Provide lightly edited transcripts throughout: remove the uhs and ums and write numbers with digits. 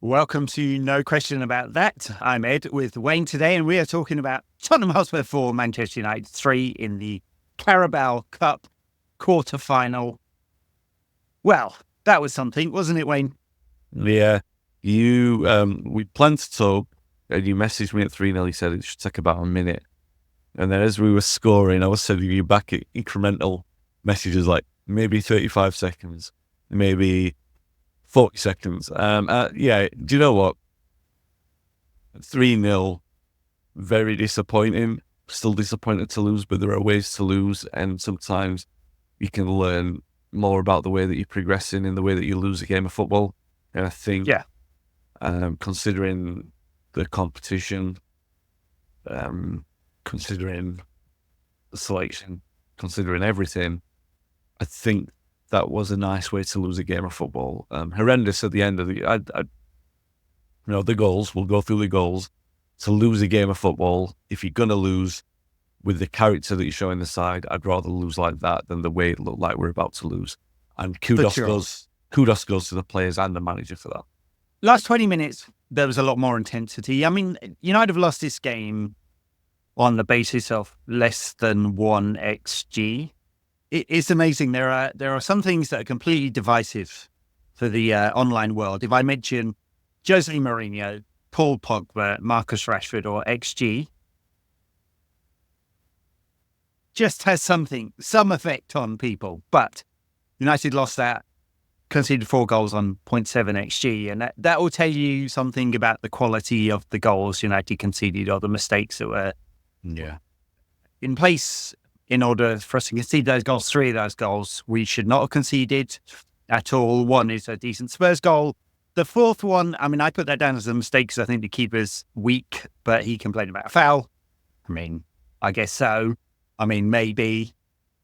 Welcome to No Question About That. I'm Ed with Wayne today, and we are talking about Tottenham Hotspur 4, Manchester United 3 in the Carabao Cup quarter-final. Well, that was something, wasn't it, Wayne? Yeah, we planned to talk, and you messaged me at 3-0. You said it should take about a minute. And then as we were scoring, I was sending you back incremental messages like maybe 35 seconds, maybe 40 seconds. Yeah, do you know what? 3-0, very disappointing. Still disappointed to lose, but there are ways to lose, and sometimes you can learn more about the way that you're progressing in the way that you lose a game of football. And I think, considering the competition, considering the selection, considering everything, I think that was a nice way to lose a game of football. Horrendous at the end of the goals. We'll go through the goals. To lose a game of football, if you're going to lose with the character that you show in the side, I'd rather lose like that than the way it looked like we're about to lose. And kudos goes to the players and the manager for that. Last 20 minutes, there was a lot more intensity. I mean, United have lost this game on the basis of less than 1 XG. It's amazing. There are some things that are completely divisive for the online world. If I mention Jose Mourinho, Paul Pogba, Marcus Rashford, or XG, just has some effect on people. But United lost that, conceded 4 goals on 0.7 XG, and that will tell you something about the quality of the goals United conceded or the mistakes that were in place in order for us to concede those goals. 3 of those goals we should not have conceded at all. 1 is a decent Spurs goal. The 4th one, I mean, I put that down as a mistake because I think the keeper's weak, but he complained about a foul. I mean, I guess so. I mean, maybe.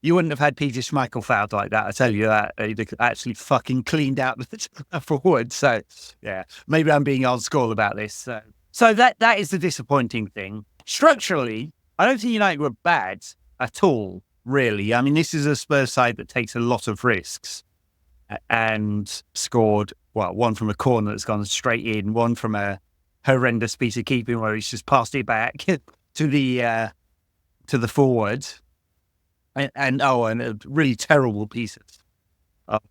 You wouldn't have had Peter Schmeichel fouled like that, I tell you that. He'd actually fucking cleaned out the forward. So, yeah, maybe I'm being old school about this. So that is the disappointing thing. Structurally, I don't think United were bad at all, really. I mean, this is a Spurs side that takes a lot of risks and scored, 1 from a corner that's gone straight in, 1 from a horrendous piece of keeping where he's just passed it back to the forward. And a really terrible piece of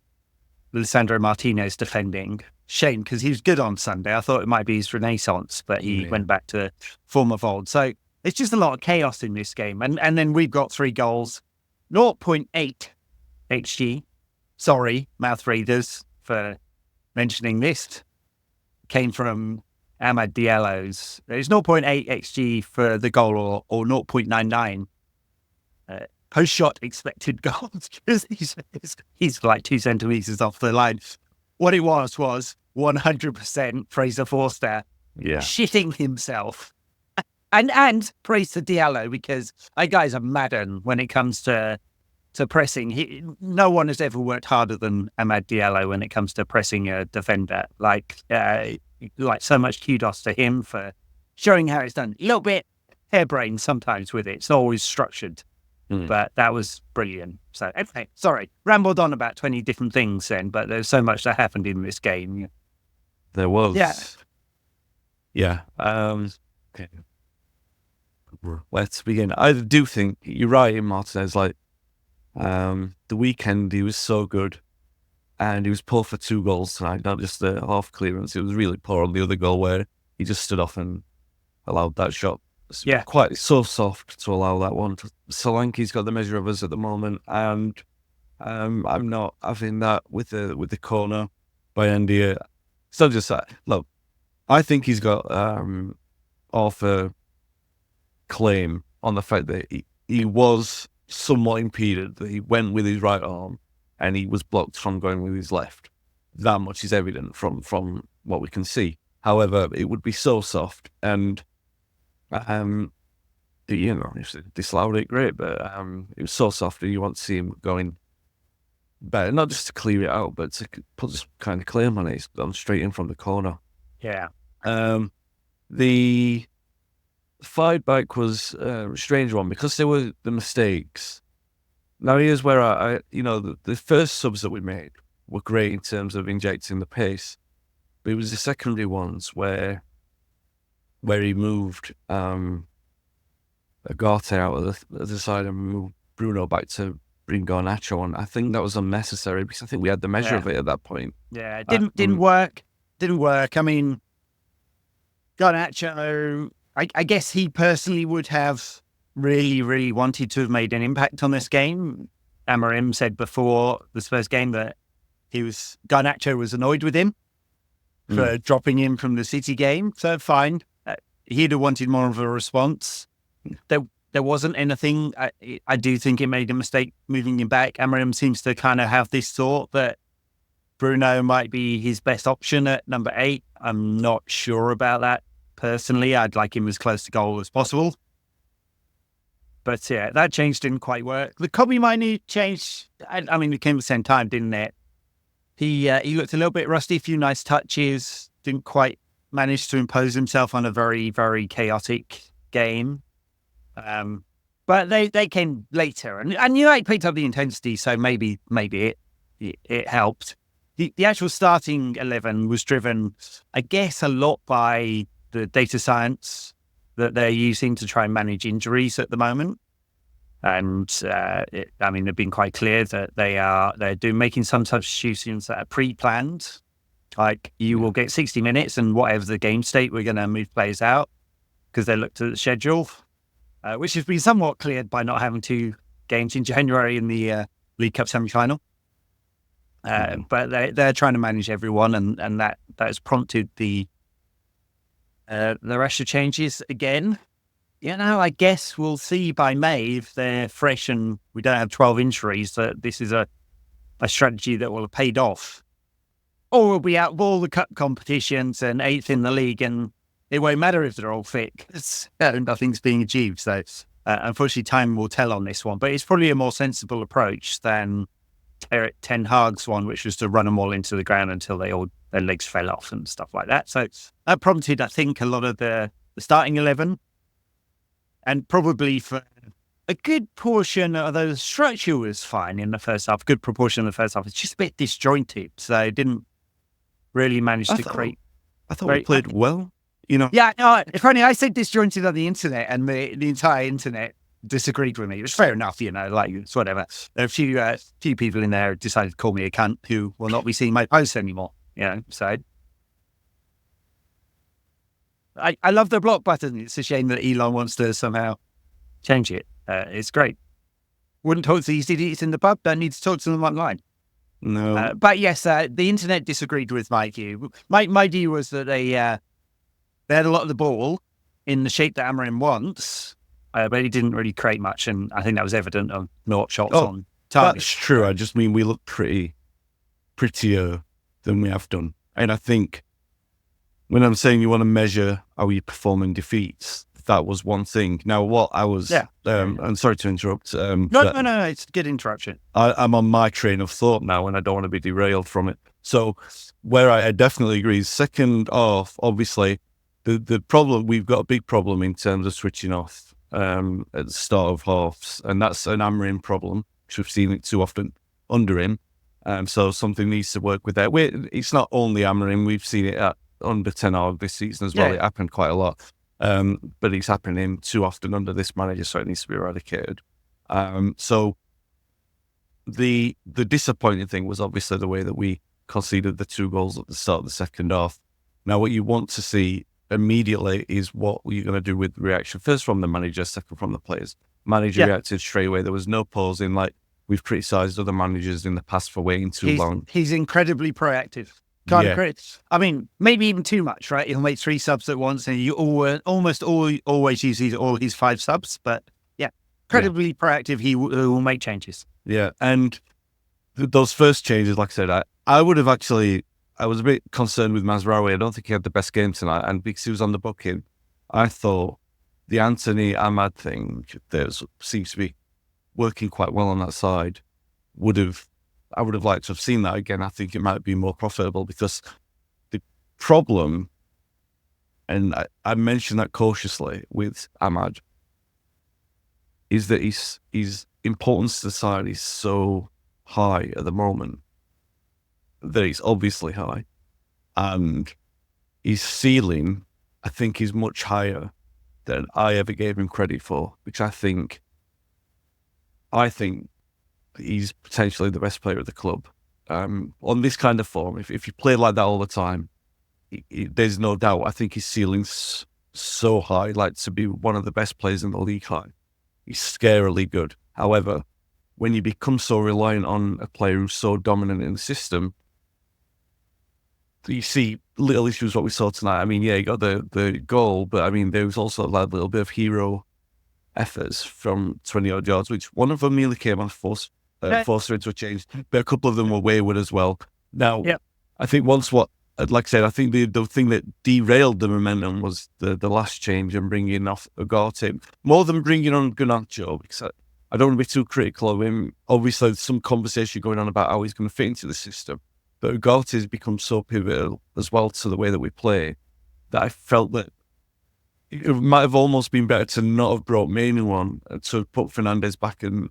Lisandro Martinez defending. Shame, because he was good on Sunday. I thought it might be his renaissance, but he went back to form of old. So it's just a lot of chaos in this game. And then we've got 3 goals, 0.8 XG. Sorry, mouth readers, for mentioning this. Came from Amad Diallo's. There's 0.8 XG for the goal or 0.99 post-shot expected goals because he's like 2 centimetres off the line. What it was 100% Fraser Forster shitting himself. And praise to Diallo because that guy's a madman when it comes to pressing. No one has ever worked harder than Amad Diallo when it comes to pressing a defender. Like so much kudos to him for showing how it's done. A little bit harebrained sometimes with it. It's not always structured. But that was brilliant. So, anyway, sorry, rambled on about 20 different things then, but there's so much that happened in this game. There was. Yeah. Okay. Let's begin. I do think you're right in Martinez. Like, the weekend, he was so good. And he was poor for 2 goals tonight, not just the half clearance. It was really poor on the other goal where he just stood off and allowed that shot. It's quite so soft to allow that one. Solanke's got the measure of us at the moment, and I'm not having that with the corner by Endia. It's not just that. Look, I think he's got author claim on the fact that he was somewhat impeded, that he went with his right arm and he was blocked from going with his left. That much is evident from what we can see. However, it would be so soft and if they disallowed it, great, but it was so soft and you want to see him going better, not just to clear it out, but to put this kind of claim on it. It's gone straight in from the corner. Yeah. The fight back was a strange one because there were the mistakes. Now here's where the first subs that we made were great in terms of injecting the pace. But it was the secondary ones where he moved Agate out of the side and moved Bruno back to bring Garnacho on. I think that was unnecessary because I think we had the measure of it at that point. Yeah, it didn't work. Didn't work. I mean, Garnacho, I guess he personally would have really, really wanted to have made an impact on this game. Amorim said before the Spurs game that Garnacho was annoyed with him for dropping him from the City game. So fine. He'd have wanted more of a response. There wasn't anything. I do think it made a mistake moving him back. Amorim seems to kind of have this thought that Bruno might be his best option at number 8. I'm not sure about that personally. I'd like him as close to goal as possible. But yeah, that change didn't quite work. The Kobe Mainoo change, I mean, it came at the same time, didn't it? He looked a little bit rusty, a few nice touches, didn't quite manage to impose himself on a very, very chaotic game. But they came later, and United picked up the intensity, so maybe it helped. The actual starting 11 was driven, I guess, a lot by the data science that they're using to try and manage injuries at the moment. And they've been quite clear that they're making some substitutions that are pre-planned. Like you will get 60 minutes, and whatever the game state, we're going to move players out because they looked at the schedule, which has been somewhat cleared by not having 2 games in January in the League Cup semi-final. But they're trying to manage everyone, and that has prompted the Rashford changes again. I guess we'll see by May if they're fresh and we don't have 12 injuries, that this is a strategy that will have paid off. Or we'll be out of all the cup competitions and 8th in the league, and it won't matter if they're all fit. Nothing's being achieved. So unfortunately, time will tell on this one. But it's probably a more sensible approach than Erik Ten Hag's one, which was to run them all into the ground until their legs fell off and stuff like that. So that prompted, I think, a lot of the starting 11. And probably for a good portion, although the structure was fine in the first half, a good proportion of the first half, it's just a bit disjointed. So it didn't really manage to create. I thought we played well, Yeah, no, it's funny. I said disjointed on the internet, and the entire internet disagreed with me. It was fair enough, it's whatever. There are a few people in there who decided to call me a cunt who will not be seeing my posts anymore, so. I love the block button. It's a shame that Elon wants to somehow change it. It's great. Wouldn't talk to these idiots in the pub. Don't need to talk to them online. No. But yes, the internet disagreed with my view. My view was that they had a lot of the ball in the shape that Amorim wants, but he didn't really create much. And I think that was evident on 0 shots on target. That's true. I just mean we look prettier than we have done. And I think when I'm saying you want to measure how you perform in defeats, that was one thing. Now, what I was, I'm sorry to interrupt. No, it's a good interruption. I'm on my train of thought now, and I don't want to be derailed from it. So, where I definitely agree, second off, obviously, the problem, we've got a big problem in terms of switching off at the start of halves, and that's an Amorim problem, which we've seen it too often under him. So something needs to work with that. It's not only Amorim, we've seen it under Ten Hag this season as well. Yeah. It happened quite a lot. But it's happening too often under this manager, so it needs to be eradicated. So the disappointing thing was obviously the way that we conceded the 2 goals at the start of the second half. Now, what you want to see immediately is what you're going to do with reaction. First from the manager, second from the players. Manager reacted straight away. There was no pausing. Like we've criticised other managers in the past for waiting too long. He's incredibly proactive. Kind of great. I mean, maybe even too much, right? He'll make 3 subs at once, and you always uses all his 5 subs. But incredibly proactive. He will make changes. Yeah, and those first changes, like I said, I would have actually. I was a bit concerned with Mazraoui. I don't think he had the best game tonight, and because he was on the booking, I thought the Anthony Ahmad thing that seems to be working quite well on that side I would have liked to have seen that again. I think it might be more profitable because the problem, and I mention that cautiously with Ahmad, is that his importance to the side is so high at the moment that it's obviously high. and his ceiling, I think, is much higher than I ever gave him credit for, which I think he's potentially the best player at the club. On this kind of form, if you play like that all the time, there's no doubt. I think his ceiling's so high, like to be one of the best players in the league high. He's scarily good. However, when you become so reliant on a player who's so dominant in the system, you see little issues what we saw tonight. I mean, yeah, he got the goal, but I mean, there was also like a little bit of hero efforts from 20-odd yards, which one of them nearly came off, forced her into a change, but a couple of them were wayward as well. Now, I think like I said, I think the thing that derailed the momentum was the last change and bringing off Ugarte, more than bringing on Garnacho, because I don't want to be too critical of him. Obviously, there's some conversation going on about how he's going to fit into the system, but Ugarte has become so pivotal as well to the way that we play that I felt that it might have almost been better to not have brought Mainu on, to put Fernandes back, and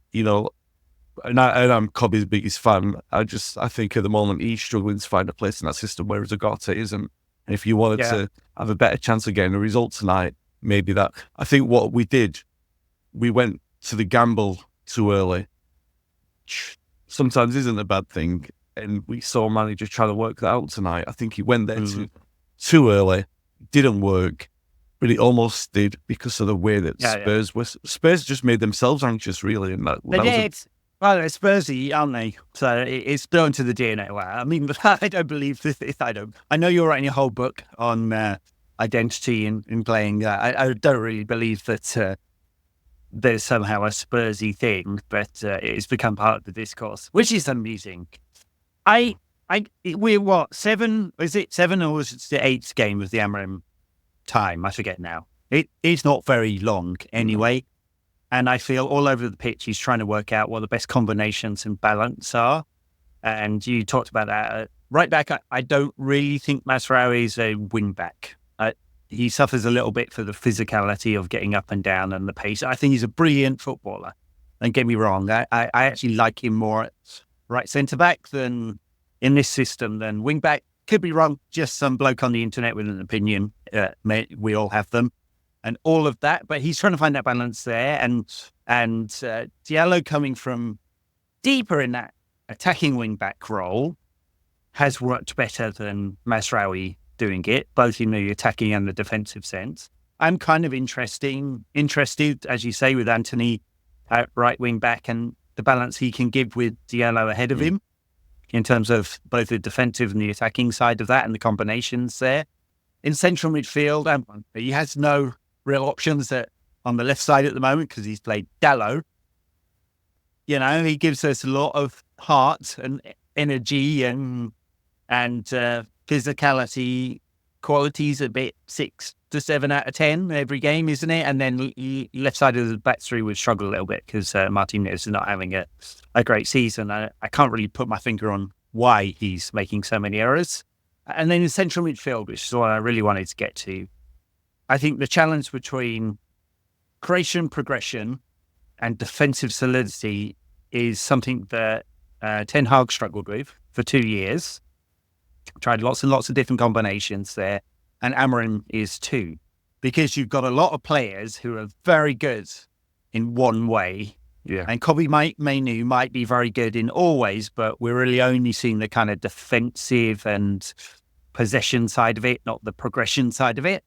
and I'm Cobby's biggest fan. I think at the moment he's struggling to find a place in that system, whereas Ugarte isn't. And if you wanted to have a better chance of getting a result tonight, maybe that. I think what we did, we went to the gamble too early. Sometimes isn't a bad thing, and we saw a manager trying to work that out tonight. I think he went there too early, didn't work, but it almost did because of the way that Spurs just made themselves anxious, really. And well, they're Spursy, aren't they? So it's thrown to the DNA. Well, I mean, I don't believe this. I know you're writing a whole book on identity in playing. I don't really believe that there's somehow a Spursy thing, but it's become part of the discourse, which is amusing. We're what, 7? Is it 7 or was it the 8th game of the Amorim time? I forget now. It's not very long anyway. And I feel all over the pitch, he's trying to work out what the best combinations and balance are. And you talked about that. Right back, I don't really think Mazraoui is a wing back. He suffers a little bit for the physicality of getting up and down and the pace. I think he's a brilliant footballer. Don't get me wrong. I actually like him more at right centre back than in this system than wing back. Could be wrong. Just some bloke on the internet with an opinion. We all have them. And all of that, but he's trying to find that balance there. And Diallo coming from deeper in that attacking wing-back role has worked better than Mazraoui doing it, both in the attacking and the defensive sense. I'm kind of interested, as you say, with Anthony at right wing-back and the balance he can give with Diallo ahead of him in terms of both the defensive and the attacking side of that and the combinations there. In central midfield, he has no real options on the left side at the moment because he's played Dallo. He gives us a lot of heart and energy and physicality qualities, a bit 6 to 7 out of 10 every game, isn't it? And then left side of the back three would struggle a little bit because Martinez is not having a great season. I can't really put my finger on why he's making so many errors. And then in central midfield, which is what I really wanted to get to, I think the challenge between creation, progression, and defensive solidity is something that Ten Hag struggled with for 2 years. Tried lots and lots of different combinations there, and Amorim is too. Because you've got a lot of players who are very good in one way, and Kobe Mainu might be very good in all ways, but we're really only seeing the kind of defensive and possession side of it, not the progression side of it.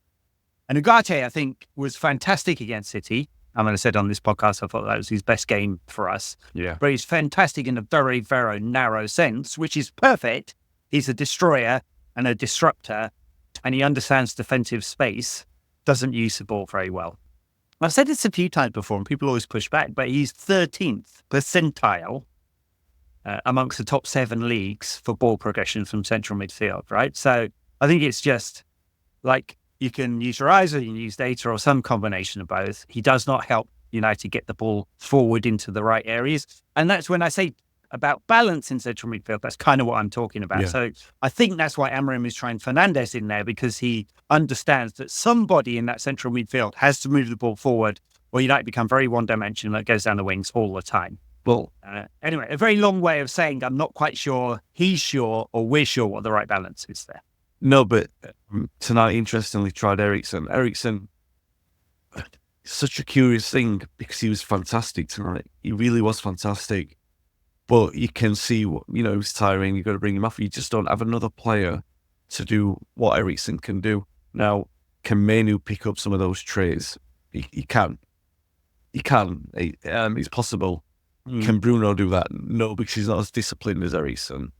And Ugarte, I think, was fantastic against City. I mean, I said on this podcast, I thought that was his best game for us. Yeah. But he's fantastic in a very, very narrow sense, which is perfect. He's a destroyer and a disruptor, and he understands defensive space, doesn't use the ball very well. I've said this a few times before, and people always push back, but he's 13th percentile amongst the top 7 leagues for ball progression from central midfield, right? So I think it's just like, you can use your eyes or you can use data or some combination of both. He does not help United get the ball forward into the right areas. And that's when I say about balance in central midfield, that's kind of what I'm talking about. Yeah. So I think that's why Amorim is trying Fernandes in there, because he understands that somebody in that central midfield has to move the ball forward or United become very one-dimensional. It goes down the wings all the time. Well, anyway, a very long way of saying I'm not quite sure he's sure or we're sure what the right balance is there. No, but tonight, interestingly, tried Ericsson. Ericsson, such a curious thing because he was fantastic tonight. He really was fantastic. But you can see, it was tiring. You've got to bring him off. You just don't have another player to do what Ericsson can do. Now, can Manu pick up some of those trays? He can. He can. It's possible. Can Bruno do that? No, because he's not as disciplined as Ericsson.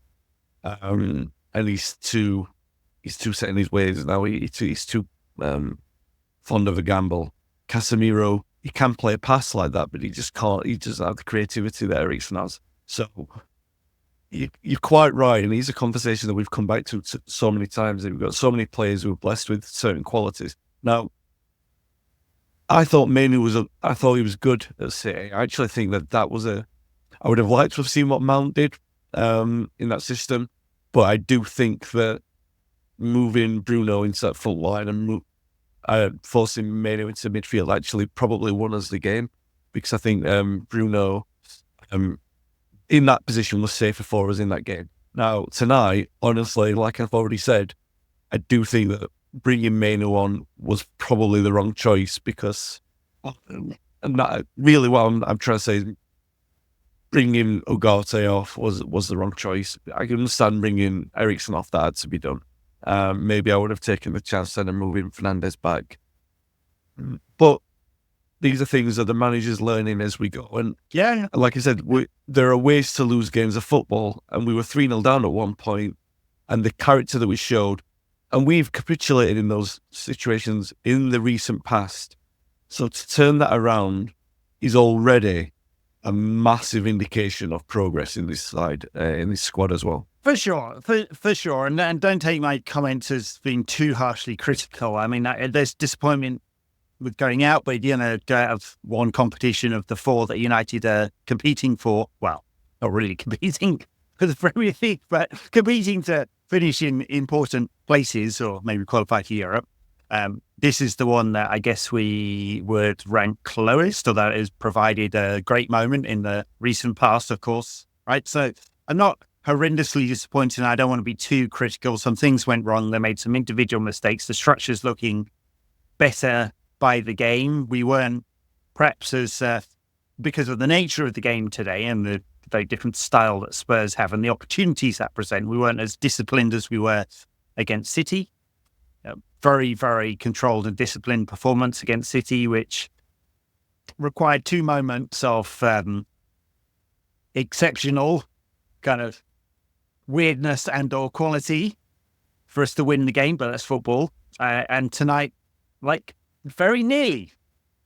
And he's too set in his ways now. He's too fond of a gamble. Casemiro, he can play a pass like that, but he just can't. He doesn't have the creativity that Ericsson has. So you're quite right, and it's a conversation that we've come back to so many times. That we've got so many players who are blessed with certain qualities. Now, I thought Manu he was good at City. I actually think that was I would have liked to have seen what Mount did in that system, but I do think that moving Bruno into that full line and forcing Manu into midfield actually probably won us the game, because I think Bruno in that position was safer for us in that game. Now, tonight, honestly, like I've already said, I do think that bringing Manu on was probably the wrong choice, because and that, really what I'm trying to say is bringing Ugarte off was the wrong choice. I can understand bringing Ericsson off, that had to be done. Maybe I would have taken the chance then and moving Fernandes back. But these are things that the manager's learning as we go. And Yeah. like I said, there are ways to lose games of football, and we were 3-0 down at one point, and the character that we showed, and we've capitulated in those situations in the recent past. So to turn that around is already a massive indication of progress in this side, in this squad as well. For sure, for sure. And don't take my comments as being too harshly critical. I mean, there's disappointment with going out, but go out of one competition of the four that United are competing for. Well, not really competing for the Premier League, but competing to finish in important places or maybe qualify for Europe. This is the one that I guess we would rank lowest, although it has provided a great moment in the recent past, of course, right? So I'm not horrendously disappointed. I don't want to be too critical. Some things went wrong. They made some individual mistakes. The structure's looking better by the game. We weren't perhaps as, because of the nature of the game today and the very different style that Spurs have and the opportunities that present, we weren't as disciplined as we were against City. Very, very controlled and disciplined performance against City, which required two moments of exceptional kind of weirdness and or quality for us to win the game, but that's football. And tonight, very nearly,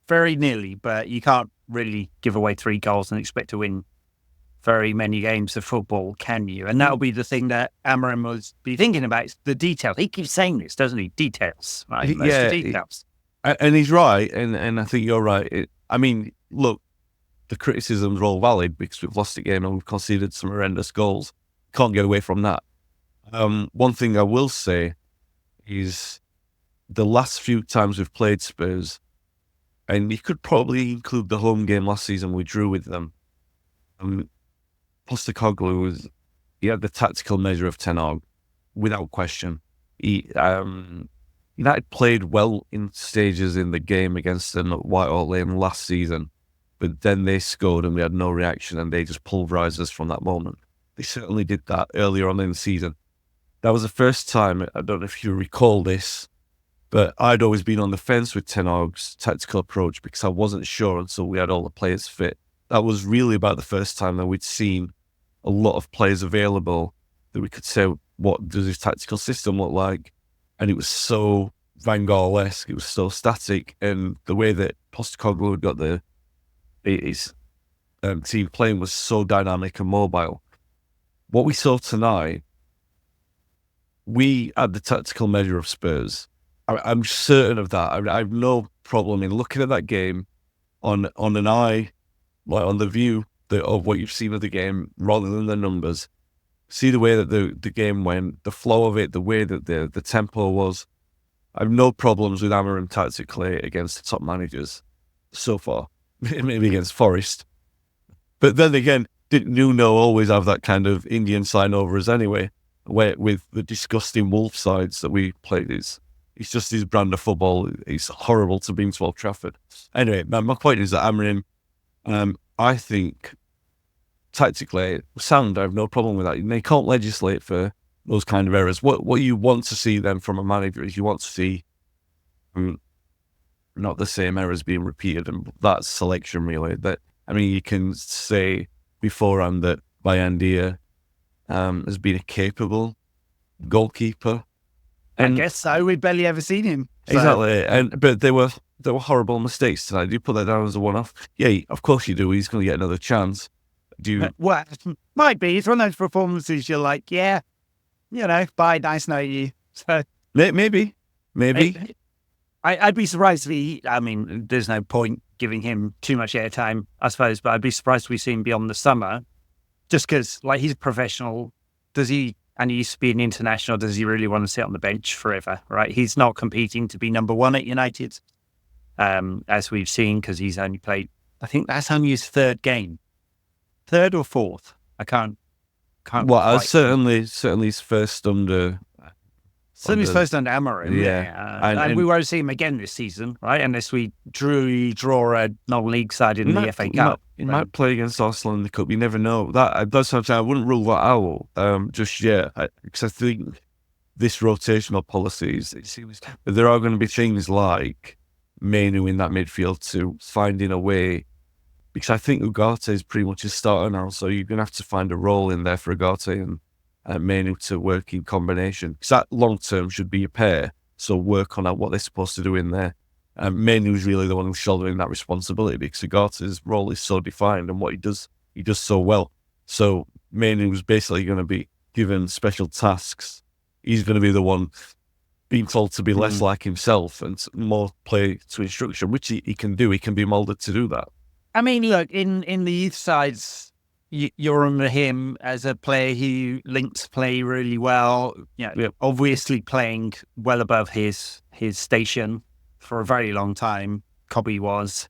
but you can't really give away 3 goals and expect to win very many games of football, can you? And that'll be the thing that Amorim will be thinking about, is the detail. He keeps saying this, doesn't he? Details, right? Yeah, details. And he's right, and I think you're right. Look, the criticisms are all valid because we've lost the game and we've conceded some horrendous goals. Can't get away from that. One thing I will say is the last few times we've played Spurs, and you could probably include the home game last season we drew with them, Postecoglou had the tactical measure of Ten Hag, without question. United played well in stages in the game against them at White Hart Lane last season, but then they scored and we had no reaction and they just pulverised us from that moment. They certainly did that earlier on in the season. That was the first time, I don't know if you recall this, but I'd always been on the fence with Ten Hag's tactical approach because I wasn't sure until we had all the players fit. That was really about the first time that we'd seen a lot of players available that we could say, what does his tactical system look like? And it was so Van Gaal-esque, it was so static, and the way that Postecoglou had got his team playing was so dynamic and mobile. What we saw tonight, we had the tactical measure of Spurs. I'm certain of that. I have no problem in looking at that game on an eye, like on the view of what you've seen of the game rather than the numbers. See the way that the game went, the flow of it, the way that the tempo was. I have no problems with Amorim tactically against the top managers so far. Maybe against Forest. But then again, didn't Nuno always have that kind of Indian sign over us anyway? where with the disgusting Wolf sides that we played. It's just his brand of football. It's horrible to bring to Old Trafford. Anyway, my point is that Amorim, I think tactically sound. I have no problem with that. They can't legislate for those kind of errors. What you want to see then from a manager is you want to see not the same errors being repeated, and that's selection really. That I mean, you can say beforehand that Bayandia has been a capable goalkeeper. I guess so. We've barely ever seen him. So. Exactly, but they were horrible mistakes tonight. Do you put that down as a one-off? Yeah, of course you do. He's going to get another chance. Well, might be. It's one of those performances you're like, yeah, bye, nice knowing you. So maybe. I'd be surprised if he. I mean, there's no point giving him too much airtime, I suppose. But I'd be surprised if we see him beyond the summer, just because, like, he's a professional. Does he? And he used to be an international. Does he really want to sit on the bench forever? Right? He's not competing to be number one at United, as we've seen, because he's only played. I think that's only his third game. Third or fourth? I can't. Well, certainly his first under. Certainly his first under Amorim. Yeah, and we won't see him again this season, right? Unless we draw a non-league side in the FA Cup. He might play against Arsenal in the Cup. You never know. That's something I wouldn't rule that out just yet, because I think this rotational policy there are going to be things like Manu in that midfield to finding a way. Because I think Ugarte is pretty much a starter now, so you're going to have to find a role in there for Ugarte and Manu to work in combination. Because that long-term should be a pair, so work on what they're supposed to do in there. Manu is really the one who's shouldering that responsibility because Ugarte's role is so defined and what he does so well. So Manu is basically going to be given special tasks. He's going to be the one being told to be less like himself and more play to instruction, which he can do. He can be moulded to do that. I mean, look, in the youth sides, you're on him as a player who links play really well. Obviously playing well above his station for a very long time. Cobby was,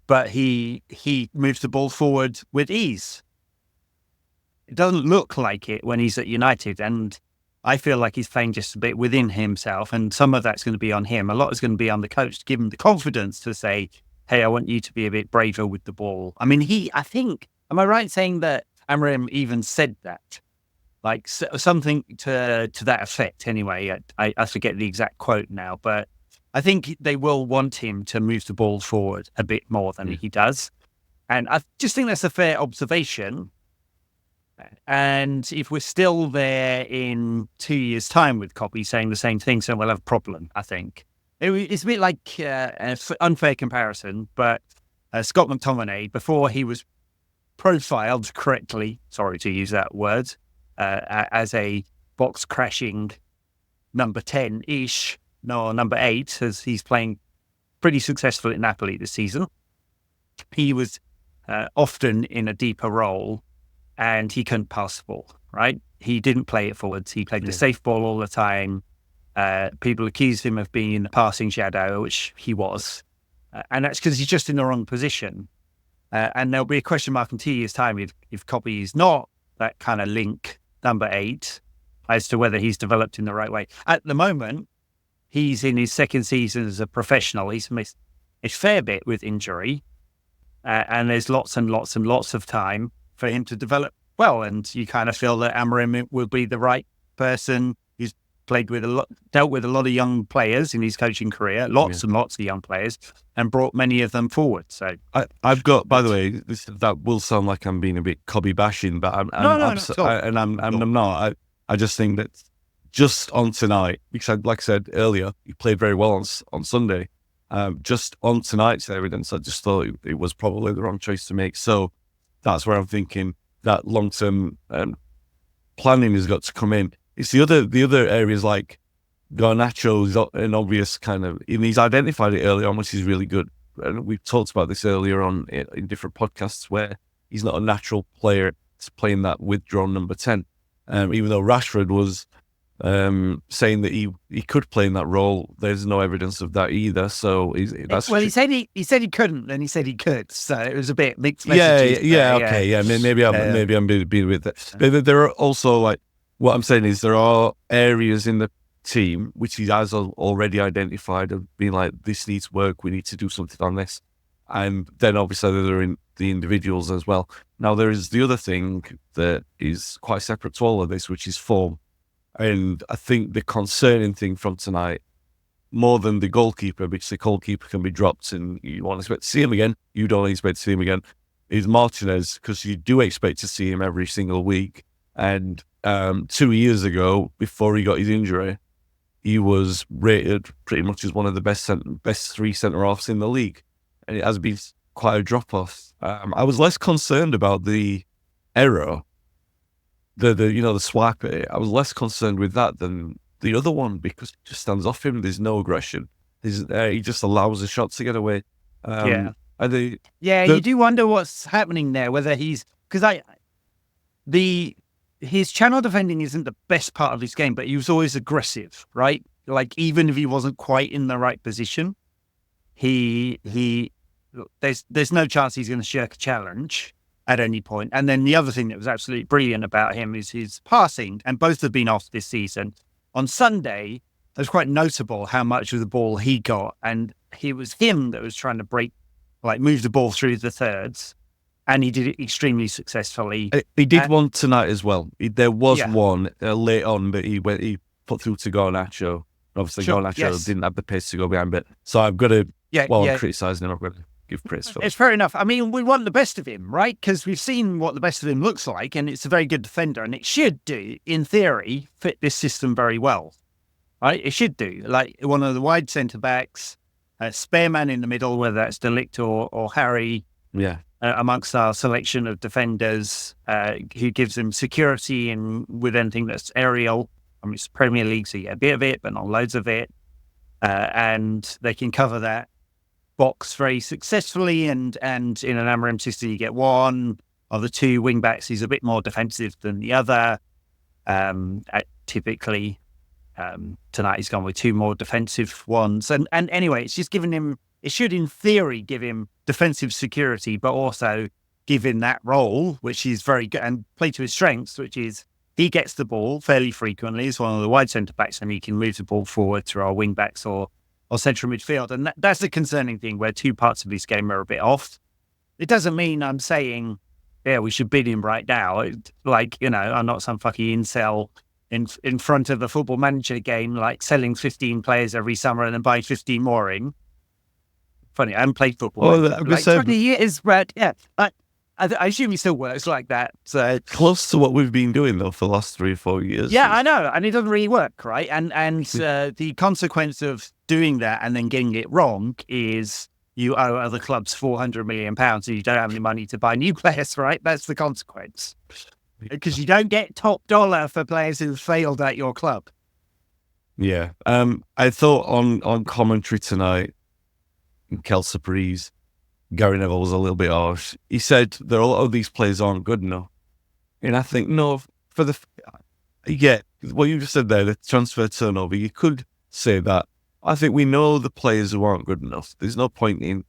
but he moves the ball forward with ease. It doesn't look like it when he's at United, and I feel like he's playing just a bit within himself, and some of that's going to be on him. A lot is going to be on the coach to give him the confidence to say, hey, I want you to be a bit braver with the ball. I mean, I think, am I right in saying that Amorim even said that? Like something to that effect anyway. I forget the exact quote now, but I think they will want him to move the ball forward a bit more than he does. And I just think that's a fair observation. And if we're still there in 2 years' time with Copy saying the same thing, so we'll have a problem, I think. It's a bit like an unfair comparison, but Scott McTominay, before he was profiled correctly, sorry to use that word, as a box-crashing number 10-ish, no, number 8, as he's playing pretty successful at Napoli this season. He was often in a deeper role, and he couldn't pass the ball, right? He didn't play it forwards. He played the safe ball all the time. People accused him of being a passing shadow, which he was. And that's because he's just in the wrong position. And there'll be a question mark in 2 years' time if Copy is not that kind of link number 8 as to whether he's developed in the right way. At the moment, he's in his second season as a professional. He's missed a fair bit with injury. And there's lots and lots and lots of time for him to develop well. And you kind of feel that Amorim will be the right person. He's dealt with a lot of young players in his coaching career, lots and lots of young players, and brought many of them forward. So I've got, by the way, that will sound like I'm being a bit Cobby bashing, but I'm not. I just think that just on tonight, because like I said earlier, he played very well on Sunday. Just on tonight's evidence, I just thought it was probably the wrong choice to make. So that's where I'm thinking that long-term planning has got to come in. It's the other areas like Garnacho is an obvious kind of, and he's identified it early on, which is really good. And we've talked about this earlier on in different podcasts where he's not a natural player to playing that withdrawn number 10. Even though Rashford was saying that he could play in that role, there's no evidence of that either. So he said he couldn't, and he said he could. So it was a bit mixed messages. Maybe I'm being with that. But there are also like What I'm saying is there are areas in the team which he has already identified of being like, this needs work, we need to do something on this. And then obviously there are in the individuals as well. Now there is the other thing that is quite separate to all of this, which is form. And I think the concerning thing from tonight, more than the goalkeeper, because the goalkeeper can be dropped and you won't expect to see him again, you don't expect to see him again, is Martinez, because you do expect to see him every single week. And 2 years ago, before he got his injury, he was rated pretty much as one of the best three centre-halves in the league. And it has been quite a drop-off. I was less concerned about the error, the swipe. I was less concerned with that than the other one, because it just stands off him. There's no aggression. He just allows the shot to get away. Yeah. And you do wonder what's happening there, whether because his channel defending isn't the best part of his game, but he was always aggressive, right? Like, even if he wasn't quite in the right position, there's no chance he's going to shirk a challenge at any point. And then the other thing that was absolutely brilliant about him is his passing, and both have been off this season. On Sunday, it was quite notable how much of the ball he got, and it was him that was trying to move the ball through the thirds, and he did it extremely successfully. He did one tonight as well. There was one late on, but he put through to Garnacho. Obviously, Garnacho didn't have the pace to go behind, but so I've got to, I'm criticising him, I've got to give praise for it. It's fair enough. I mean, we want the best of him, right? Because we've seen what the best of him looks like, and it's a very good defender, and it should do, in theory, fit this system very well, right? It should do. Like, one of the wide centre-backs, a spare man in the middle, whether that's De Ligt or Harry, amongst our selection of defenders, who gives him security with anything that's aerial. I mean, it's Premier League, so you get a bit of it, but not loads of it. And they can cover that box very successfully. And in an Amorim system, you get one of the two wing backs who's a bit more defensive than the other. Typically, tonight he's gone with two more defensive ones. And anyway, it's just giving him, it should in theory give him defensive security, but also give him that role, which is very good, and play to his strengths, which is he gets the ball fairly frequently. He's one of the wide centre-backs, and he can move the ball forward to our wing-backs or central midfield. And that's a concerning thing, where two parts of his game are a bit off. It doesn't mean I'm saying, we should bid him right now. I'm not some fucking incel in front of a Football Manager game, like selling 15 players every summer and then buying 15 more in. Funny, I haven't played football. Well, 20 years, but I assume he still works like that. So close to what we've been doing, though, for the last 3 or 4 years. Yeah, I know. And it doesn't really work, right? And the consequence of doing that and then getting it wrong is you owe other clubs £400 million and you don't have any money to buy new players, right? That's the consequence. Because you don't get top dollar for players who've failed at your club. Yeah. I thought on commentary tonight, Kelsa Breeze, Gary Neville was a little bit harsh. He said that a lot of these players aren't good enough. And I think, no, what you just said there, the transfer turnover, you could say that. I think we know the players who aren't good enough. There's no point in...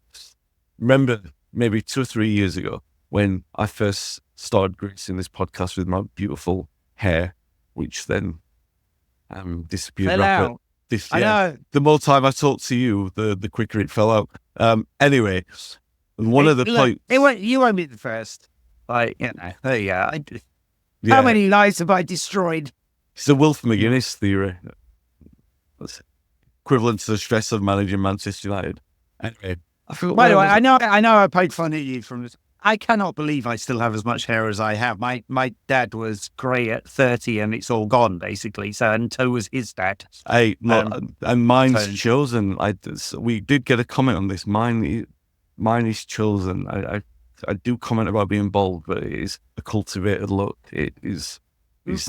Remember, maybe 2 or 3 years ago, when I first started gracing this podcast with my beautiful hair, which then disappeared. Fell out. I know. The more time I talked to you, the quicker it fell out. Anyway, one of the points... You won't be the first. There you go. How many lives have I destroyed? It's the Wilf McGuinness theory. That's equivalent to the stress of managing Manchester United. Anyway, by the way, I know I paid fun at you from this. I cannot believe I still have as much hair as I have. My dad was grey at 30 and it's all gone, basically. And so was his dad. And mine's chosen. We did get a comment on this. Mine is chosen. I do comment about being bald, but it is a cultivated look. It's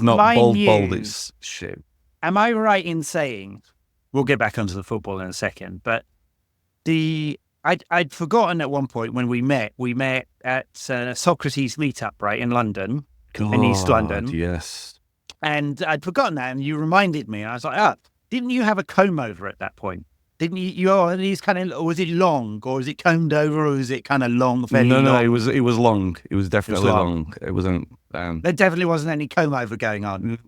not bald, it's shit. Am I right in saying, we'll get back onto the football in a second, but I'd forgotten at one point when we met at Socrates meetup, right, in London, in East London. Yes. And I'd forgotten that, and you reminded me. I was like, didn't you have a comb over at that point? Didn't you? These kind of, was it long, or was it combed over, or was it kind of long? No, it was long. It was definitely long. It wasn't. There definitely wasn't any comb over going on.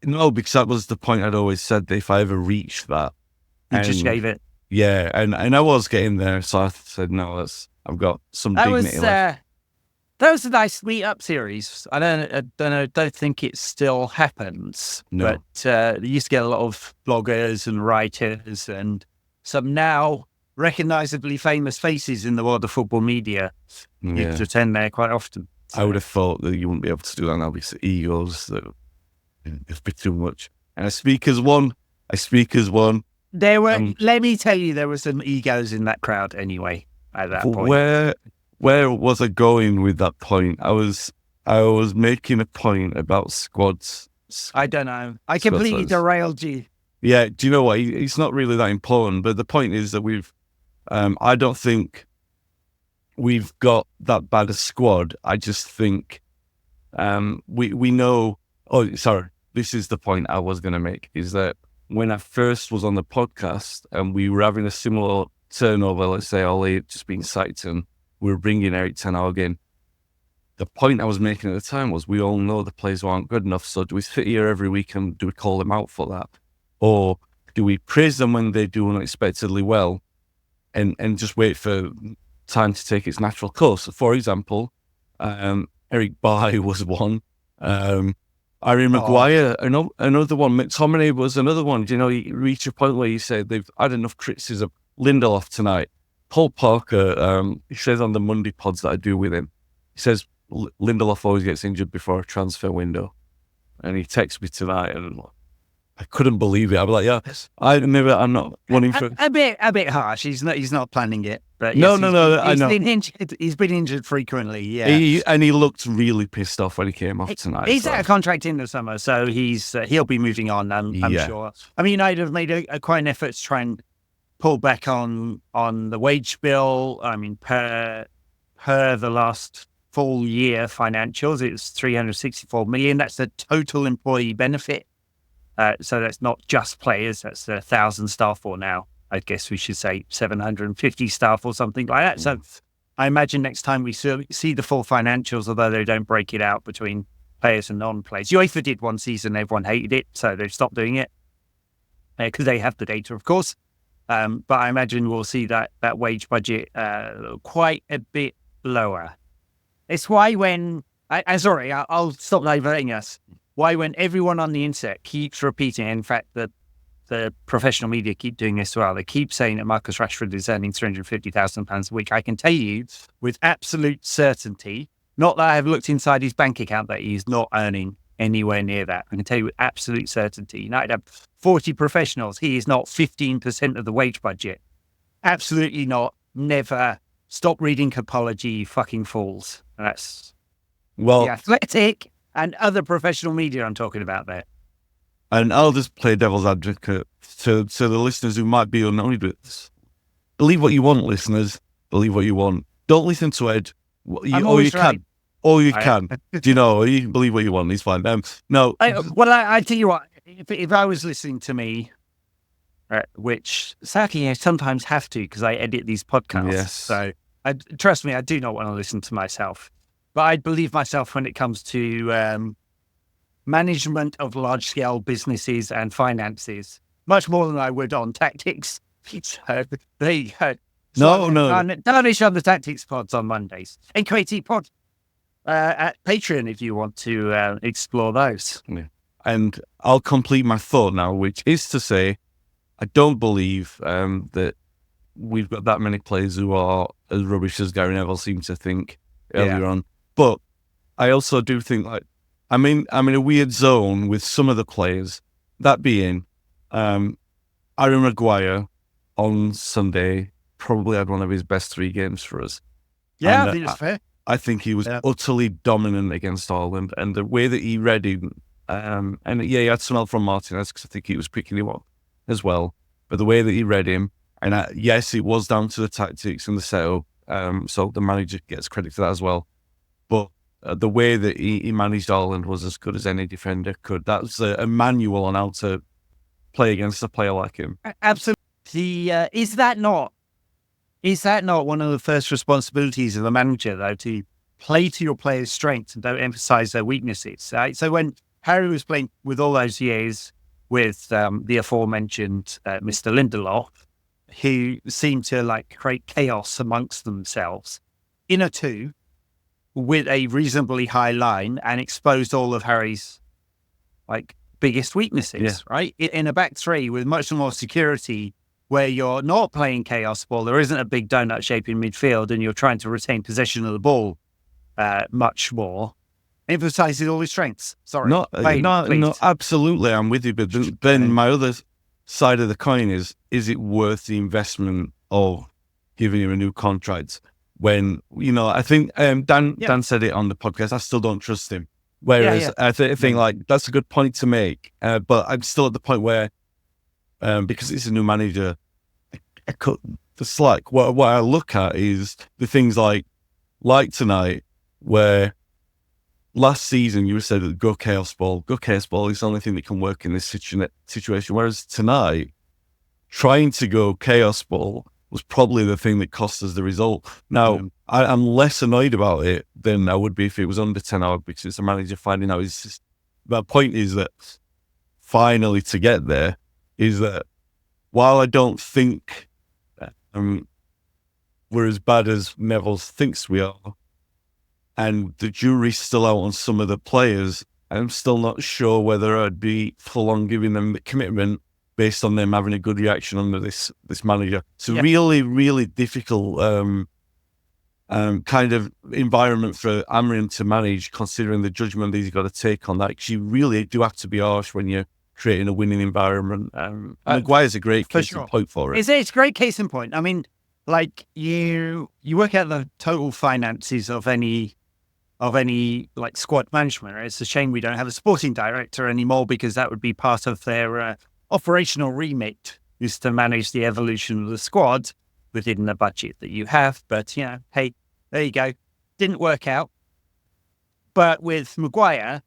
No, because that was the point I'd always said that if I ever reached that, You just and gave it. yeah, and I was getting there, so I said no, I've got some That dignity was left. that was a nice meet-up series. I don't think it still happens. No. But they used to get a lot of bloggers and writers and some now recognisably famous faces in the world of football media. You Yeah. to attend there quite often. I would have thought that you wouldn't be able to do that now because egos, that it's a bit too much. And I speak as one. There were, let me tell you, there were some egos in that crowd anyway at that But point. where was I going with that point? I was making a point about squads. I don't know. I completely derailed you. Yeah, do you know what? It's not really that important. But the point is that I don't think we've got that bad a squad. I just think we know. Oh, sorry. This is the point I was going to make, is that when I first was on the podcast and we were having a similar turnover, let's say Ollie had just been sacked and we were bringing Eric Ten Hag in, the point I was making at the time was we all know the players aren't good enough, so do we sit here every week and do we call them out for that? Or do we praise them when they do unexpectedly well and just wait for time to take its natural course? So for example, Eric Bailly was one. Harry Maguire, another one. McTominay was another one. You know, you reach a point where you say they've had enough criticism. Lindelof tonight. Paul Parker, he says on the Monday pods that I do with him, he says Lindelof always gets injured before a transfer window. And he texts me tonight and I couldn't believe it. I'm like, yeah, I'm not wanting for... A bit harsh. He's not planning it. But yes, no, I know. He's been injured frequently, yeah. And he looked really pissed off when he came off tonight. He's out of contract in the summer, so he'll be moving on, I'm sure. I mean, United have made quite an effort to try and pull back on the wage bill. I mean, per the last full year financials, it's 364 million. That's the total employee benefit. So that's not just players, that's 1,000 staff, or now I guess we should say 750 staff or something like that. So I imagine next time we see the full financials, although they don't break it out between players and non-players. UEFA did one season, everyone hated it, so they've stopped doing it because they have the data, of course. But I imagine we'll see that wage budget quite a bit lower. It's why when... I'll stop diverting us. Why when everyone on the internet keeps repeating, in fact, the professional media keep doing this as well, they keep saying that Marcus Rashford is earning £350,000 a week. I can tell you with absolute certainty, not that I have looked inside his bank account, that he's not earning anywhere near that. I can tell you with absolute certainty. United have 40 professionals. He is not 15% of the wage budget. Absolutely not. Never. Stop reading Capology, you fucking fools. And that's The Athletic and other professional media I'm talking about there. And I'll just play devil's advocate to the listeners who might be annoyed with this. Believe what you want, listeners. Believe what you want. Don't listen to Ed. Or you can. Do you know? You believe what you want. He's fine. No. I tell you what. If I was listening to me, which sadly I sometimes have to because I edit these podcasts. Yes. So trust me, I do not want to listen to myself. But I believe myself when it comes to management of large-scale businesses and finances, much more than I would on tactics. So there you go. Darnish on the tactics pods on Mondays. NQAT pod at Patreon if you want to explore those. Yeah. And I'll complete my thought now, which is to say, I don't believe that we've got that many players who are as rubbish as Gary Neville seemed to think earlier on. But I also do think I'm in a weird zone with some of the players. That being, Harry Maguire on Sunday probably had one of his best 3 games for us. Yeah, I think it's fair. I think he was utterly dominant against Ireland, and the way that he read him, he had some help from Martinez because I think he was picking him up as well. But the way that he read him, and yes, it was down to the tactics and the setup, so the manager gets credit for that as well. But the way that he managed Ireland was as good as any defender could. That's a manual on how to play against a player like him. Absolutely. Is that not one of the first responsibilities of the manager, though, to play to your players' strengths and don't emphasise their weaknesses? So when Harry was playing with all those years with the aforementioned Mr. Lindelof, who seemed to like create chaos amongst themselves in a two with a reasonably high line and exposed all of Harry's like biggest weaknesses, right? In a back three with much more security, where you're not playing chaos ball, there isn't a big donut shape in midfield, and you're trying to retain possession of the ball much more. Emphasizes all his strengths. Sorry. No, absolutely, I'm with you. But then my other side of the coin is it worth the investment of giving him a new contract? When, I think Dan said it on the podcast, I still don't trust him. Whereas I think like that's a good point to make. But I'm still at the point where, because it's a new manager, I cut the slack. What I look at is the things like tonight, where last season you said go chaos ball is the only thing that can work in this situation. Whereas tonight, trying to go chaos ball was probably the thing that cost us the result. Now, I'm less annoyed about it than I would be if it was under 10 hours, because it's a manager finding out his system. My point is that finally to get there is that while I don't think we're as bad as Neville thinks we are, and the jury's still out on some of the players, I'm still not sure whether I'd be full on giving them the commitment based on them having a good reaction under this manager. It's a really, really difficult kind of environment for Amorim to manage, considering the judgment that he's got to take on that. Because you really do have to be harsh when you're creating a winning environment. Maguire's a great case in point for it. It's a great case in point. I mean, like you work out the total finances of any like squad management. Right? It's a shame we don't have a sporting director anymore, because that would be part of their operational remit, is to manage the evolution of the squad within the budget that you have. But, hey, there you go. Didn't work out. But with Maguire,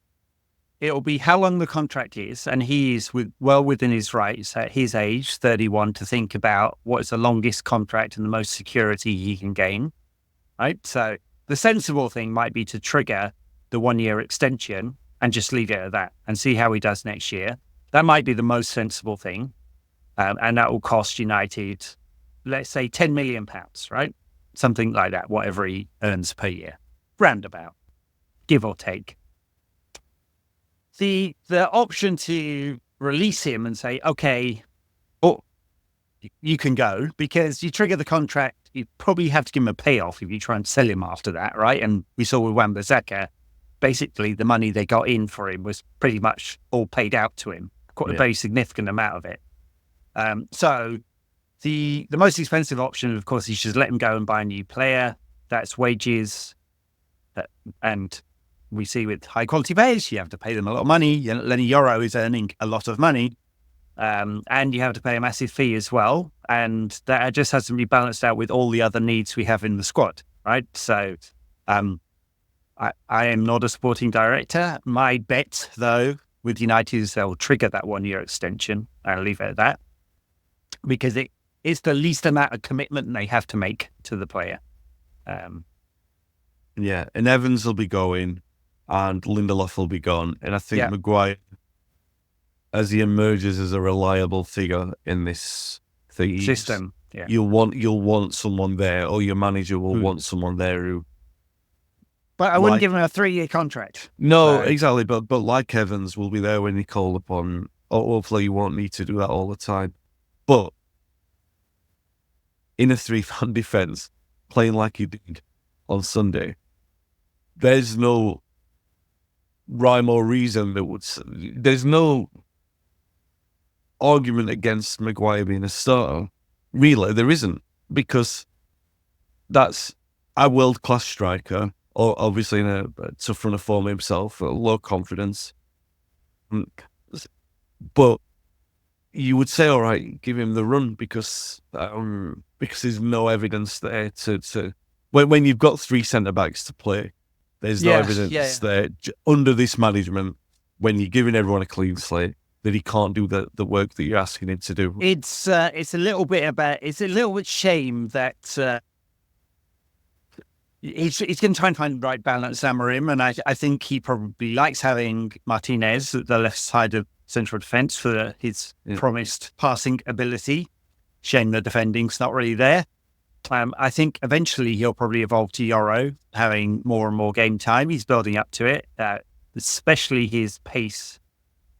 it'll be how long the contract is, and he is well within his rights at his age, 31, to think about what is the longest contract and the most security he can gain, right? So the sensible thing might be to trigger the 1-year extension and just leave it at that and see how he does next year. That might be the most sensible thing. And that will cost United, let's say, £10 million, right? Something like that, whatever he earns per year. Roundabout, give or take. The option to release him and say, okay, you can go, because you trigger the contract, you probably have to give him a payoff if you try and sell him after that, right? And we saw with Wan-Bissaka, basically the money they got in for him was pretty much all paid out to him. Quite a very significant amount of it. So the most expensive option, of course, is just let him go and buy a new player. That's wages. And we see with high quality players, you have to pay them a lot of money. Lenny Yoro is earning a lot of money. And you have to pay a massive fee as well. And that just has to be balanced out with all the other needs we have in the squad, right? So I am not a sporting director. My bet, though, with United is they'll trigger that 1-year extension. I'll leave it at that, because it's the least amount of commitment they have to make to the player. And Evans will be going, and Lindelof will be gone. And I think Maguire, as he emerges as a reliable figure in this system, you'll want someone there, or your manager will want someone there who. But I wouldn't give him a 3-year contract. No, exactly. But like Evans will be there when he called upon. Hopefully, you won't need to do that all the time. But in a 3-man defence, playing like he did on Sunday, there's no rhyme or reason there's no argument against Maguire being a starter. Really, there isn't, because that's a world-class striker, or obviously in a tough run of form himself, low confidence. But you would say, all right, give him the run, because there's no evidence there to when you've got 3 centre-backs to play, there's no evidence there under this management, when you're giving everyone a clean slate, that he can't do the work that you're asking him to do. It's a little bit shame that he's going to try and find the right balance, Amorim, and I think he probably likes having Martinez at the left side of central defence for his promised passing ability. Shame the defending's not really there. I think eventually he'll probably evolve to Yoro, having more and more game time. He's building up to it, especially his pace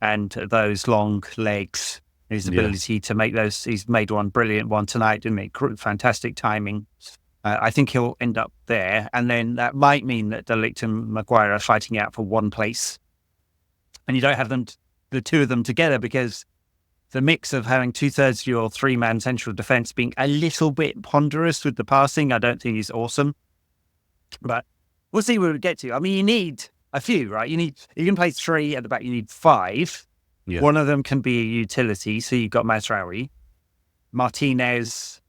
and those long legs, his ability to make those. He's made one brilliant one tonight, didn't he? Fantastic timing. I think he'll end up there. And then that might mean that De Ligt and Maguire are fighting out for one place. And you don't have them, the two of them together, because the mix of having 2/3 of your three-man central defence being a little bit ponderous with the passing, I don't think is awesome. But we'll see where we get to. I mean, you need a few, right? You can play 3 at the back. You need 5. Yeah. One of them can be a utility. So you've got Mazraoui, Martinez.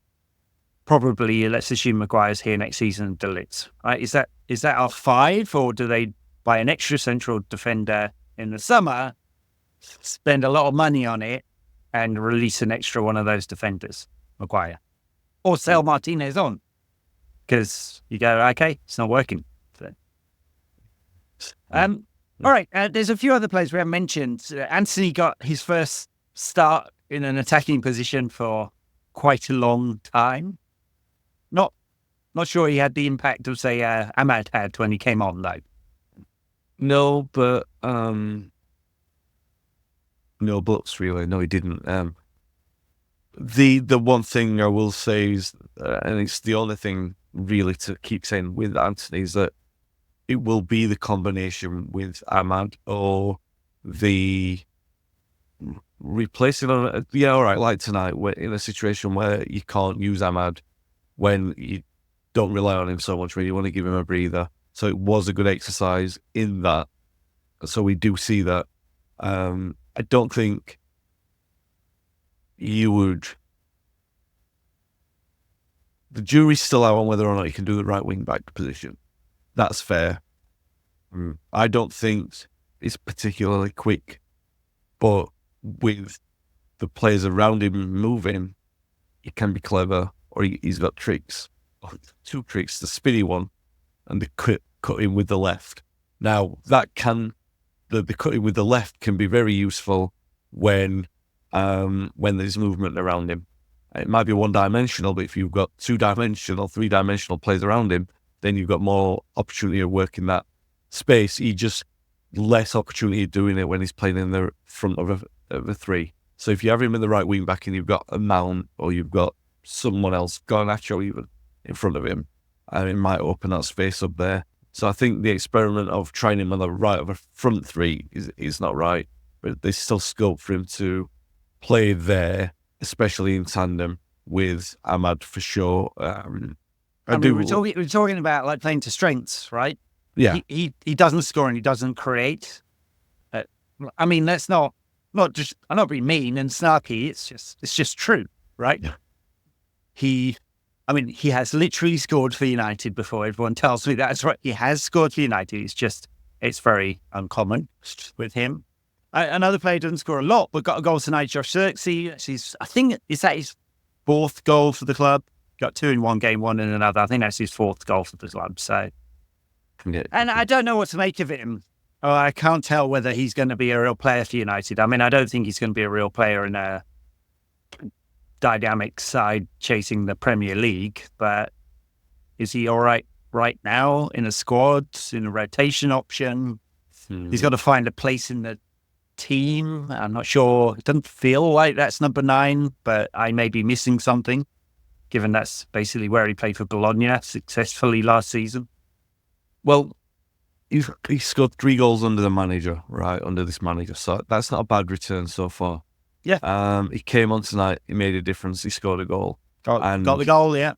Probably, let's assume Maguire's here next season. De Ligt, right? Is that our 5, or do they buy an extra central defender in the summer, spend a lot of money on it, and release an extra one of those defenders, Maguire, or sell Martinez on? Because you go, okay, it's not working. So, all right. There's a few other players we haven't mentioned. Anthony got his first start in an attacking position for quite a long time. Not sure he had the impact of, say, Ahmad had when he came on, though. No, but no buts really. No, he didn't. The one thing I will say is, and it's the only thing really to keep saying with Anthony, is that it will be the combination with Ahmad or the replacing on. Yeah, all right. Like tonight, we're in a situation where you can't use Ahmad when you don't rely on him so much, where you want to give him a breather. So it was a good exercise in that. So we do see that. I don't think you would. The jury's still out on whether or not you can do the right wing back position. That's fair. I don't think it's particularly quick, but with the players around him moving, he can be clever, or he's got tricks. 2 tricks: the spinny one and the cutting with the left. Now that can. The cutting with the left can be very useful when there's movement around him. It might be one-dimensional, but if you've got 2-dimensional, 3-dimensional players around him, then you've got more opportunity of working that space. He just less opportunity of doing it when he's playing in the front of a 3. So if you have him in the right wing back and you've got a Mount or you've got someone else, Garnacho even, in front of him, it might open that space up there. So I think the experiment of trying him on the right of a front 3 is not right, but there's still scope for him to play there, especially in tandem with Ahmad for sure. We're talking about like playing to strengths, right? Yeah. He doesn't score and he doesn't create. I mean, that's not just. I'm not being mean and snarky. It's just true, right? Yeah. He has literally scored for United before. Everyone tells me that's right. He has scored for United. It's very uncommon with him. Another player doesn't score a lot, but got a goal tonight, Josh Xerxes. I think, is that his 4th goal for the club? Got 2 in one game, 1 in another. I think that's his 4th goal for the club. So, and I don't know what to make of him. I can't tell whether he's going to be a real player for United. I mean, I don't think he's going to be a real player in a dynamic side chasing the Premier League, but is he all right now in a squad, in a rotation option? He's got to find a place in the team. I'm not sure. It doesn't feel like that's number 9, but I may be missing something, given that's basically where he played for Bologna successfully last season. Well, he scored 3 goals under the manager, right? Under this manager, so that's not a bad return so far. Yeah. He came on tonight. He made a difference. He scored a goal. Got the goal, yeah,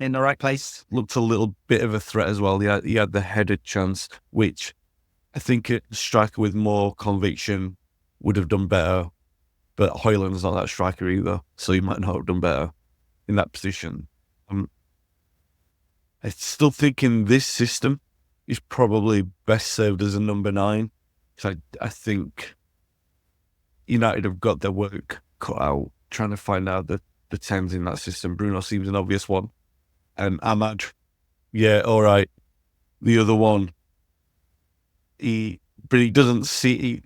in the right place. Looked a little bit of a threat as well. He had the headed chance, which I think a striker with more conviction would have done better. But Højlund's not that striker either, so he might not have done better in that position. I still think in this system, he's probably best served as a number 9. So I think United have got their work cut out trying to find out the 10s in that system. Bruno seems an obvious one. And Ahmad yeah, all right. The other one, but he doesn't see.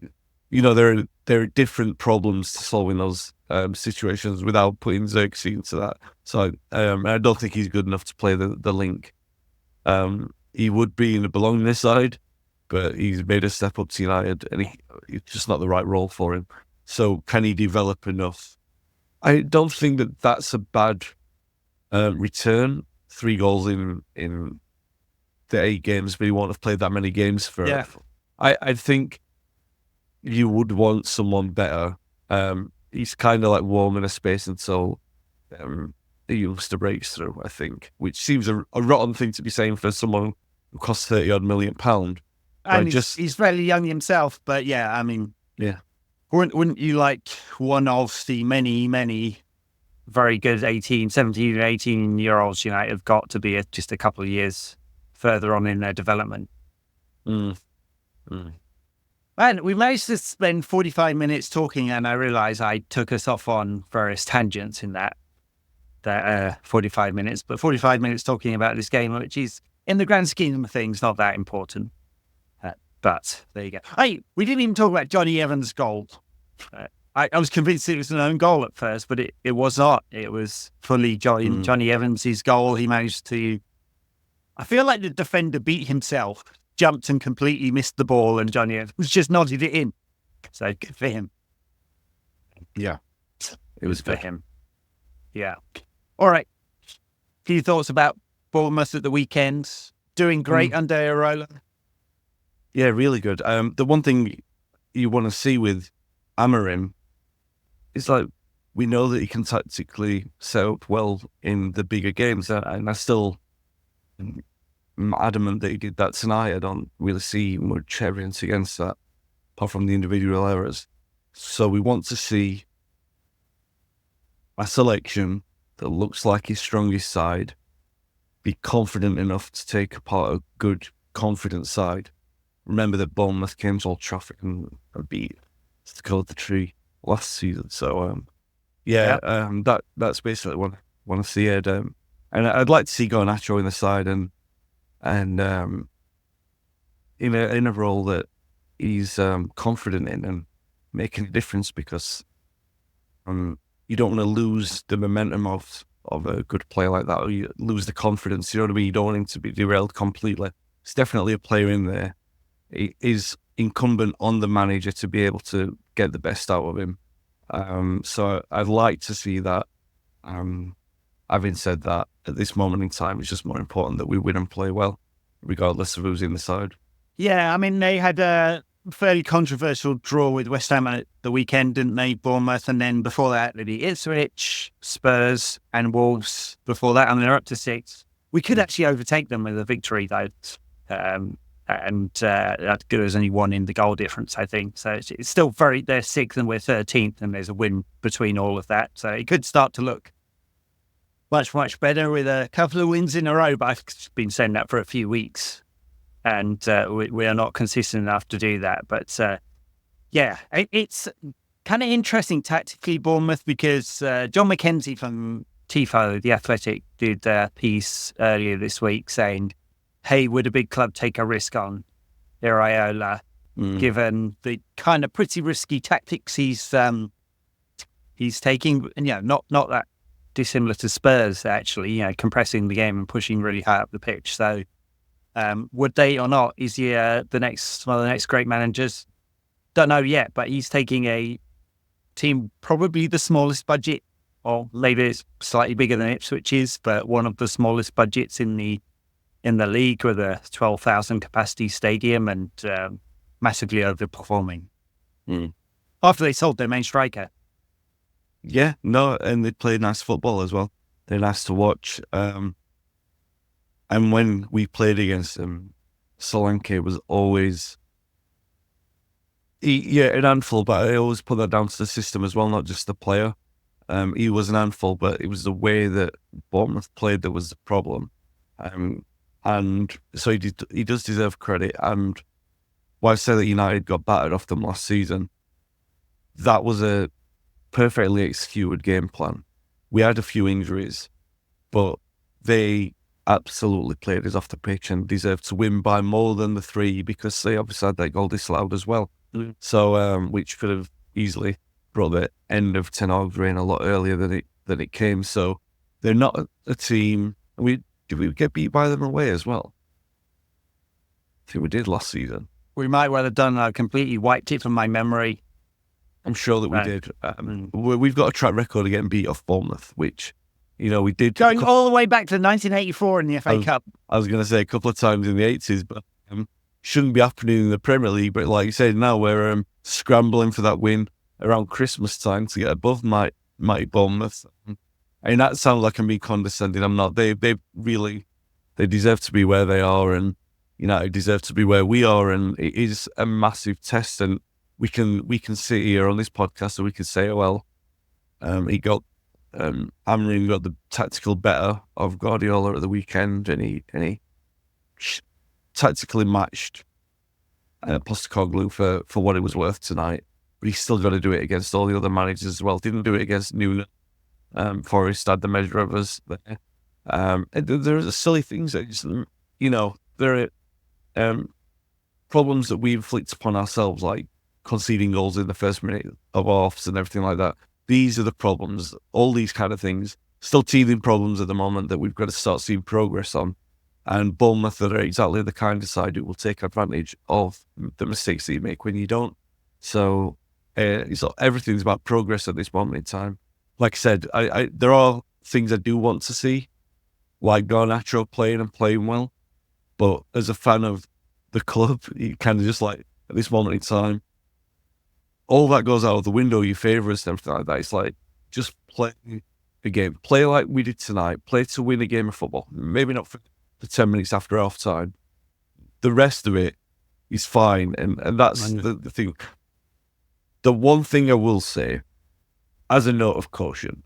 There are different problems to solving those situations without putting Xerxes into that. So I don't think he's good enough to play the link. He would be in the belongingness side, but he's made a step up to United, and it's just not the right role for him. So can he develop enough? I don't think that's a bad return. 3 goals in the 8 games, but he won't have played that many games for. Yeah. I think you would want someone better. He's kind of like warming a space until the youngster breaks through, I think, which seems a rotten thing to be saying for someone who costs £30-odd million. And he's fairly young himself, but yeah, I mean, yeah. Wouldn't you like one of the many, many very good 17 and 18-year-olds United have got to be just a couple of years further on in their development? And we managed to spend 45 minutes talking, and I realised I took us off on various tangents in that 45 minutes, but 45 minutes talking about this game, which is, in the grand scheme of things, not that important. But there you go. Hey, we didn't even talk about Johnny Evans' goal. I was convinced it was an own goal at first, but it was not. It was fully Johnny Evans' goal. He managed to... I feel like the defender beat himself, jumped and completely missed the ball, and Johnny Evans just nodded it in. So good for him. Yeah. It was for him. Yeah. All right. Few thoughts about Bournemouth at the weekend. Doing great under Areola. Yeah, really good. The one thing you want to see with Amorim is, like, we know that he can tactically set up well in the bigger games, and I still am adamant that he did that tonight. I don't really see much evidence against that, apart from the individual errors. So we want to see a selection that looks like his strongest side, be confident enough to take apart a good, confident side. Remember that Bournemouth came to Old Trafford and beat the Tree last season. So, that's basically what I want to see it. And I'd like to see Garnacho in the side and in a role that he's confident in and making a difference, because you don't want to lose the momentum of a good player like that, or you lose the confidence. You know what I mean? You don't want him to be derailed completely. It's definitely a player in there. It is incumbent on the manager to be able to get the best out of him. So I'd like to see that. Having said that, at this moment in time, it's just more important that we win and play well, regardless of who's in the side. Yeah, I mean, they had a fairly controversial draw with West Ham at the weekend, didn't they, Bournemouth? And then before that, they beat Ipswich, Spurs and Wolves before that, and they're up to 6. We could actually overtake them with a victory, though. There's only 1 in the goal difference, I think. So it's still they're 6th and we're 13th, and there's a win between all of that. So it could start to look much, much better with a couple of wins in a row. But I've been saying that for a few weeks, and we are not consistent enough to do that. But it's kind of interesting tactically, Bournemouth, because John McKenzie from Tifo, The Athletic, did a piece earlier this week saying, hey, would a big club take a risk on Iraola, given the kind of pretty risky tactics he's taking? And, not that dissimilar to Spurs, actually, compressing the game and pushing really high up the pitch. So would they or not? Is he one of the next great managers? Don't know yet, but he's taking a team, probably the smallest budget, or maybe it's slightly bigger than Ipswich is, but one of the smallest budgets in the league, with a 12,000 capacity stadium, and massively overperforming. After they sold their main striker. Yeah, no, and they play nice football as well. They're nice to watch. And when we played against them, Solanke was always an handful, but I always put that down to the system as well, not just the player. He was an handful, but it was the way that Bournemouth played that was the problem. And so he does deserve credit. And while I say that United got battered off them last season, that was a perfectly executed game plan. We had a few injuries, but they absolutely played us off the pitch and deserved to win by more than the 3 because they obviously had that goal disallowed as well. So, which could have easily brought the end of Ten Hag's reign a lot earlier than it came. So they're not a team. Did we get beat by them away as well? I think we did last season. We might well have done. I completely wiped it from my memory. I'm sure that we did. We've got a track record of getting beat off Bournemouth, which, we did. Going all the way back to 1984 in the FA Cup. I was going to say a couple of times in the 80s, but shouldn't be happening in the Premier League. But like you said, now we're scrambling for that win around Christmas time to get above mighty Bournemouth. And that sounds like I'm being condescending. I'm not. They deserve to be where they are, and United deserve to be where we are. And it is a massive test. And we can sit here on this podcast and we can say, Amorim got the tactical better of Guardiola at the weekend, and he tactically matched Postecoglou for what it was worth tonight. But he's still got to do it against all the other managers as well. Didn't do it against Nuno. Forest had the measure of us there. There are silly things that just, there are problems that we inflict upon ourselves, like conceding goals in the first minute of offs and everything like that. These are the problems, all these kind of things, still teething problems at the moment that we've got to start seeing progress on. And Bournemouth are exactly the kind of side who will take advantage of the mistakes that you make when you don't. So everything's about progress at this moment in time. Like I said, there are things I do want to see, like Garnacho playing and playing well. But as a fan of the club, you kind of just like, at this moment in time, all that goes out of the window, your favourites and everything like that. It's like, just play a game. Play like we did tonight. Play to win a game of football. Maybe not for 10 minutes after half time. The rest of it is fine. And that's the thing. The one thing I will say, as a note of caution,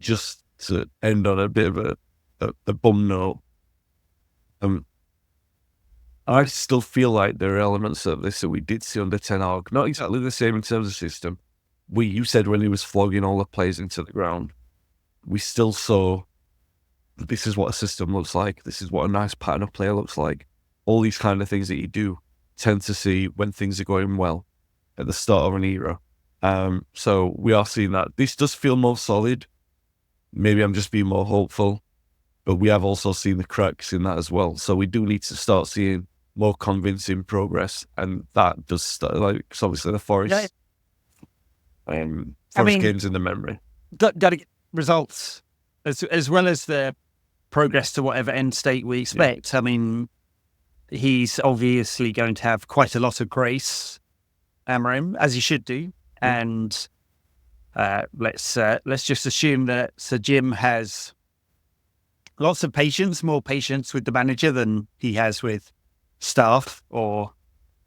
just to end on a bit of a bum note, I still feel like there are elements of this that we did see under Ten Hag. Not exactly the same in terms of system. You said when he was flogging all the players into the ground, we still saw this is what a system looks like. This is what a nice pattern of play looks like. All these kind of things that you do tend to see when things are going well at the start of an era. So we are seeing that. This does feel more solid. Maybe I'm just being more hopeful, but we have also seen the cracks in that as well. So we do need to start seeing more convincing progress, and that does start, like, cause obviously the Forest, games in the memory. Got to get results as well as the progress to whatever end state we expect. Yeah. I mean, he's obviously going to have quite a lot of grace, Amorim, as he should do. And let's just assume that Sir Jim has lots of patience, more patience with the manager than he has with staff or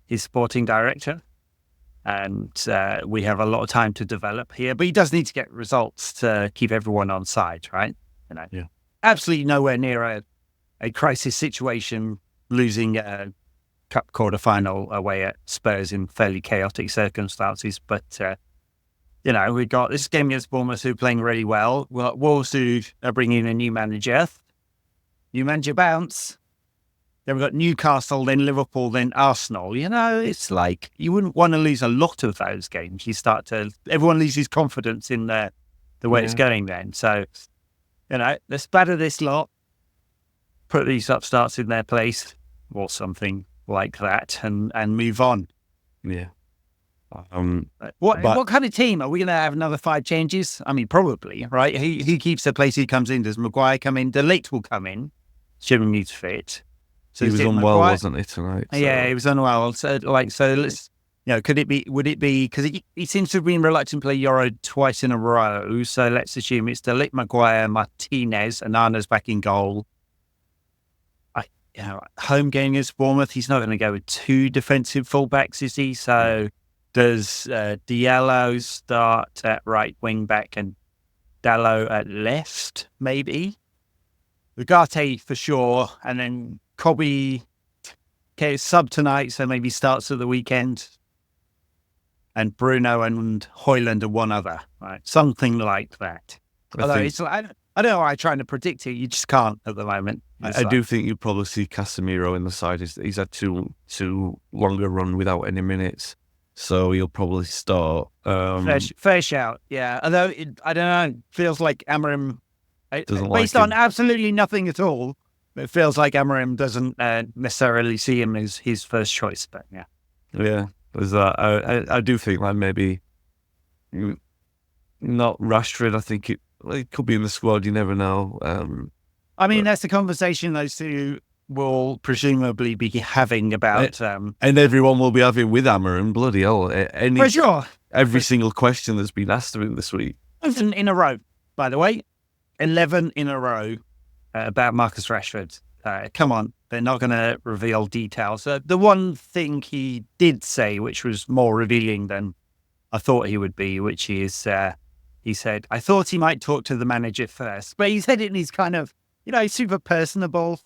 his sporting director. And we have a lot of time to develop here. But he does need to get results to keep everyone on side, right? Absolutely nowhere near a crisis situation, losing a cup quarter-final away at Spurs in fairly chaotic circumstances. But, we've got this game against Bournemouth, who are playing really well. Wolves, who are bringing in a new manager. New manager bounce. Then we've got Newcastle, then Liverpool, then Arsenal. It's like you wouldn't want to lose a lot of those games. Everyone loses confidence in the way it's going then. So, let's batter this lot, put these upstarts in their place or something like that, and move on. Yeah. What kind of team? Are we going to have another 5 changes? I mean, probably, right? Who keeps the place he comes in? Does Maguire come in? De Ligt will come in. Assuming he's fit. So he was unwell, wasn't he, tonight? So. Yeah, he was unwell. So let's, would it be, because he seems to have been reluctant to play Euro twice in a row. So let's assume it's De Ligt, Maguire, Martinez, and Anna's back in goal. Home game against Bournemouth, he's not going to go with 2 defensive fullbacks, is he? So does Diallo start at right wing back and Dallo at left, maybe? Ugarte for sure, and then Kobe sub tonight, so maybe starts at the weekend. And Bruno and Højlund are one other, right? Something like that. I I don't know why I'm trying to predict it. You just can't at the moment. I do think you'll probably see Casemiro in the side. He's had two longer run without any minutes, so he'll probably start. Fair shout, yeah. Although I don't know, feels like Amorim, Doesn't based like on absolutely nothing at all, it feels like Amorim doesn't necessarily see him as his first choice. But yeah, there's that. I do think like maybe not Rashford. I think it could be in the squad. You never know. I mean, that's the conversation those two will presumably be having about. And everyone will be having with Amorim. Bloody hell! For sure. Every single question that's been asked of him this week. 11 in a row, by the way. 11 in a row about Marcus Rashford. Come on, they're not going to reveal details. The one thing he did say, which was more revealing than I thought he would be, which is he said, I thought he might talk to the manager first. But he said it in his kind of, super personable.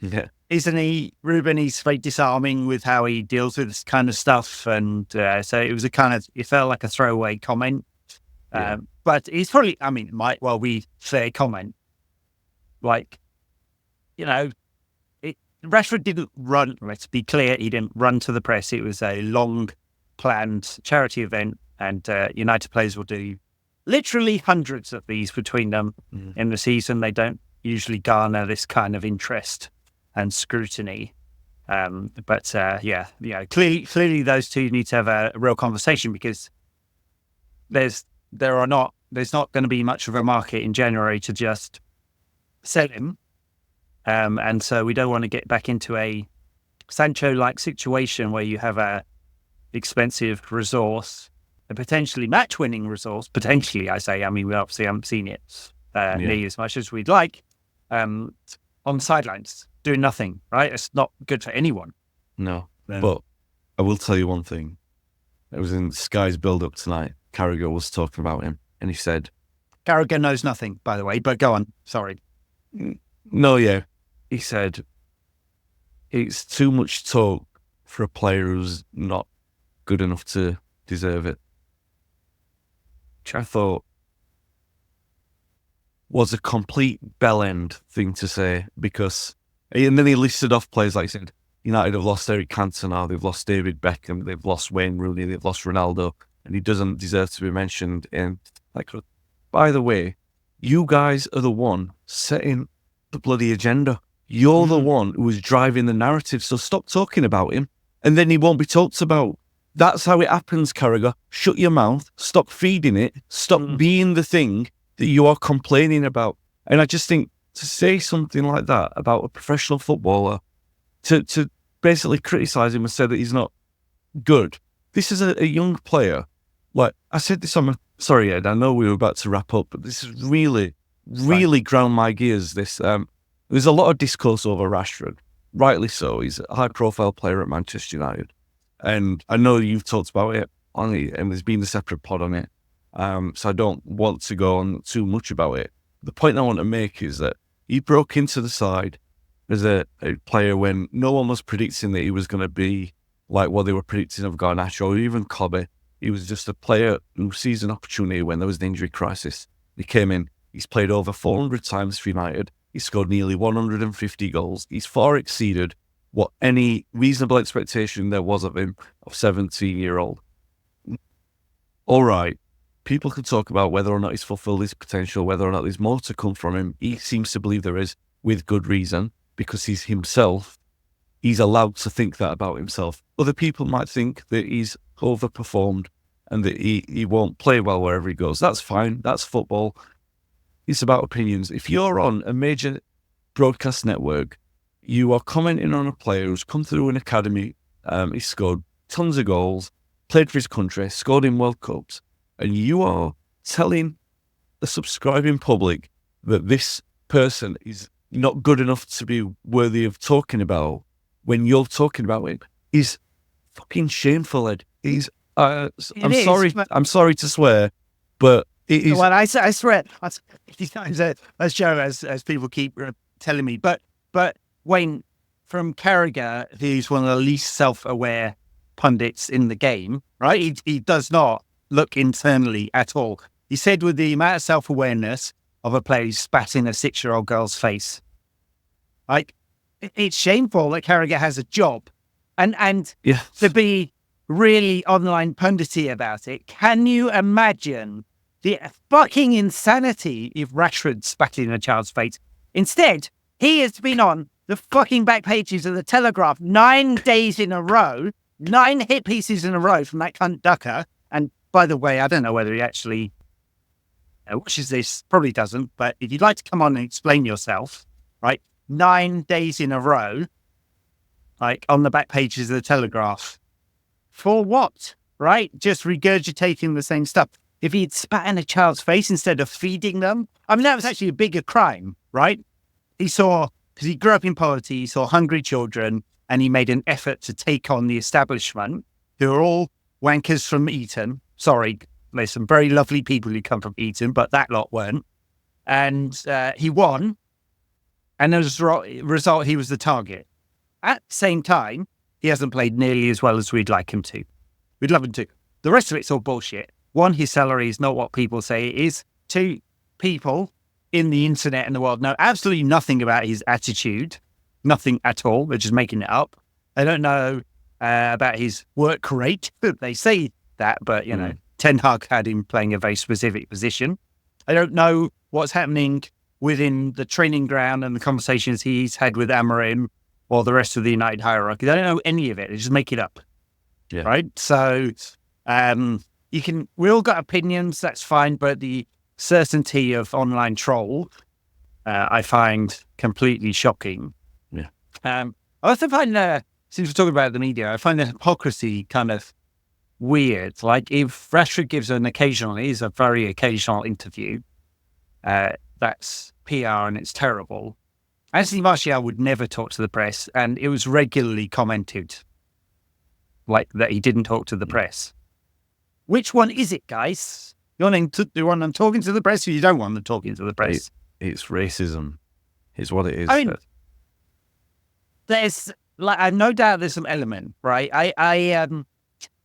Yeah. Isn't he, Ruben? He's very disarming with how he deals with this kind of stuff. And so it was it felt like a throwaway comment. Yeah. But he's probably, it might well be fair comment. Like, Rashford didn't run, let's be clear, he didn't run to the press. It was a long planned charity event, and United players will do literally hundreds of these between them in the season. They don't usually garner this kind of interest and scrutiny. But clearly those two need to have a real conversation, because there's not going to be much of a market in January to just sell him. And so we don't want to get back into a Sancho-like situation where you have a expensive resource, a potentially match-winning resource, potentially, I say. We obviously haven't seen it nearly as much as we'd like, on the sidelines, doing nothing, right? It's not good for anyone. No, but I will tell you one thing. It was in Sky's build-up tonight. Carragher was talking about him, and he said... Carragher knows nothing, by the way, but go on. Sorry. No, yeah. He said, it's too much talk for a player who's not good enough to deserve it. Which I thought was a complete bell-end thing to say, because... And then he listed off players like he said, United have lost Eric Cantona, they've lost David Beckham, they've lost Wayne Rooney, they've lost Ronaldo, and he doesn't deserve to be mentioned. And like, by the way, you guys are the one setting the bloody agenda. You're the one who is driving the narrative, so stop talking about him, and then he won't be talked about. That's how it happens, Carragher. Shut your mouth, stop feeding it, stop being the thing that you are complaining about. And I just think, to say something like that about a professional footballer, to basically criticise him and say that he's not good. This is a young player. Like, I said this on my... Sorry, Ed, I know we were about to wrap up, but this is really ground my gears. There's a lot of discourse over Rashford. Rightly so. He's a high-profile player at Manchester United. And I know you've talked about it on it, and there's been a separate pod on it. So I don't want to go on too much about it. The point I want to make is that he broke into the side as a player when no one was predicting that he was going to be like what they were predicting of Garnacho or even Kobe. He was just a player who sees an opportunity when there was an injury crisis. He came in, he's played over 400 times for United. He scored nearly 150 goals. He's far exceeded what any reasonable expectation there was of him, of 17-year-old. All right, people can talk about whether or not he's fulfilled his potential, whether or not there's more to come from him. He seems to believe there is, with good reason, because he's himself. He's allowed to think that about himself. Other people might think that he's overperformed and that he won't play well wherever he goes. That's fine. That's football. It's about opinions. If you're on a major broadcast network, you are commenting on a player who's come through an academy, he's scored tons of goals, played for his country, scored in World Cups, and you are telling the subscribing public that this person is not good enough to be worthy of talking about when you're talking about it, is fucking shameful, Ed. I'm sorry to swear, but it is. Well, I swear, as Joe, as people keep telling me, but Wayne, from Carragher, who's one of the least self-aware pundits in the game, right? He does not look internally at all. He said with the amount of self-awareness, of a player who spat in a 6-year-old girl's face. Like, it's shameful that Carragher has a job. And to be really online pundity about it, can you imagine the fucking insanity if Rashford spat in a child's face? Instead, he has been on the fucking back pages of the Telegraph 9 days in a row, 9 hit pieces in a row from that cunt Ducker. And by the way, I don't know whether he actually watches this, probably doesn't, but if you'd like to come on and explain yourself, right? 9 days in a row, like on the back pages of the Telegraph. For what? Right? Just regurgitating the same stuff. If he'd spat in a child's face instead of feeding them, I mean, that was actually a bigger crime, right? He saw, because he grew up in poverty, he saw hungry children, and he made an effort to take on the establishment, who are all wankers from Eton. Sorry, there's some very lovely people who come from Eton, but that lot weren't. And he won, and as a result, he was the target. At the same time, he hasn't played nearly as well as we'd like him to. We'd love him to. The rest of it's all bullshit. 1, his salary is not what people say it is. 2, people in the internet and the world know absolutely nothing about his attitude. Nothing at all. They're just making it up. They don't know about his work rate. They say that, but, you know, Ten Hag had him playing a very specific position. I don't know what's happening within the training ground and the conversations he's had with Amorim or the rest of the United hierarchy. They don't know any of it. They just make it up. Yeah. Right? So we all got opinions, that's fine, but the certainty of online troll, I find completely shocking. Yeah. I also find, since we're talking about the media, I find the hypocrisy kind of weird. Like, if Rashford gives a very occasional interview, that's PR and it's terrible. Anthony Martial would never talk to the press, and it was regularly commented like that he didn't talk to the press. Which one is it, guys? You want them talking to the press, or you don't want them talking to the press? It's racism. It's what it is. I mean, there's no doubt there's some element, right? I'm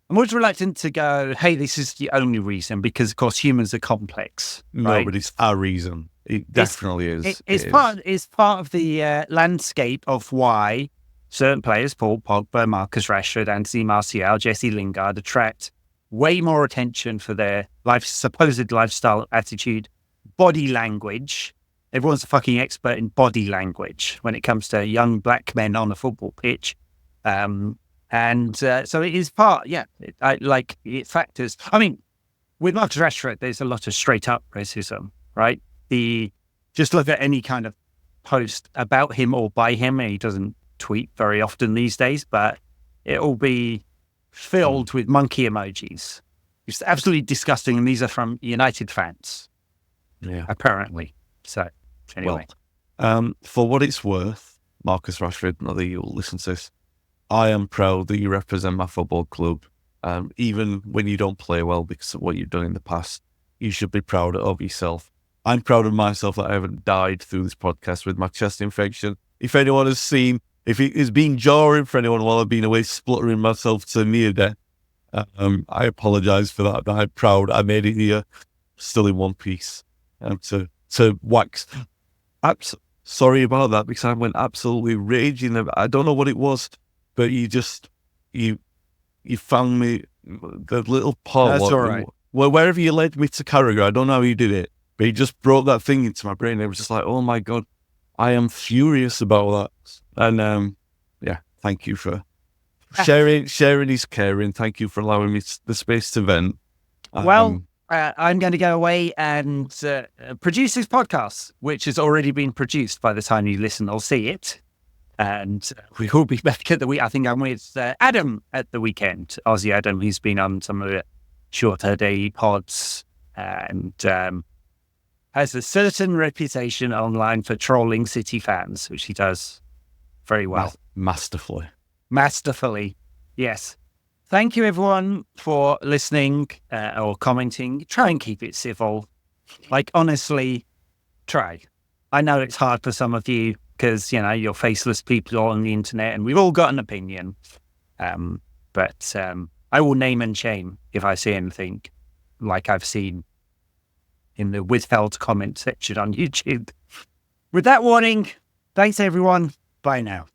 always reluctant to go, hey, this is the only reason, because of course humans are complex. Right? No, but it's our reason. It definitely is. It's part of the landscape of why certain players, Paul Pogba, Marcus Rashford, Anthony Martial, Jesse Lingard, attract way more attention for their supposed lifestyle, attitude, body language. Everyone's a fucking expert in body language when it comes to young black men on a football pitch. So it is part, it factors. I mean, with Marcus Rashford, there's a lot of straight up racism, right? Just look at any kind of post about him or by him. He doesn't tweet very often these days, but it'll be filled with monkey emojis. It's absolutely disgusting, and these are from United fans, apparently. So, anyway. Well, for what it's worth, Marcus Rashford, not that you'll listen to this, I am proud that you represent my football club. Even when you don't play well because of what you've done in the past, you should be proud of yourself. I'm proud of myself that I haven't died through this podcast with my chest infection. If anyone has seen, if it has been jarring for anyone while I've been away spluttering myself to near death, I apologise for that. I'm proud I made it here, still in one piece. To wax. Sorry about that, because I went absolutely raging. I don't know what it was, but you found me the little part. That's all right. Well, wherever you led me to Carragher, I don't know how you did it, but you just brought that thing into my brain. It was just like, oh my God, I am furious about that. And thank you for sharing is caring. Thank you for allowing me the space to vent. I'm going to go away and produce this podcast, which has already been produced by the time you listen or see it. And we will be back at the week. I think I'm with Adam at the weekend. Aussie Adam, who's been on some of the shorter day pods and has a certain reputation online for trolling City fans, which he does very well. Masterfully, yes. Thank you, everyone, for listening or commenting. Try and keep it civil. Like, honestly, try. I know it's hard for some of you because, you're faceless people on the internet and we've all got an opinion. But I will name and shame if I see anything like I've seen in the withheld comment section on YouTube. With that warning, thanks everyone. Bye now.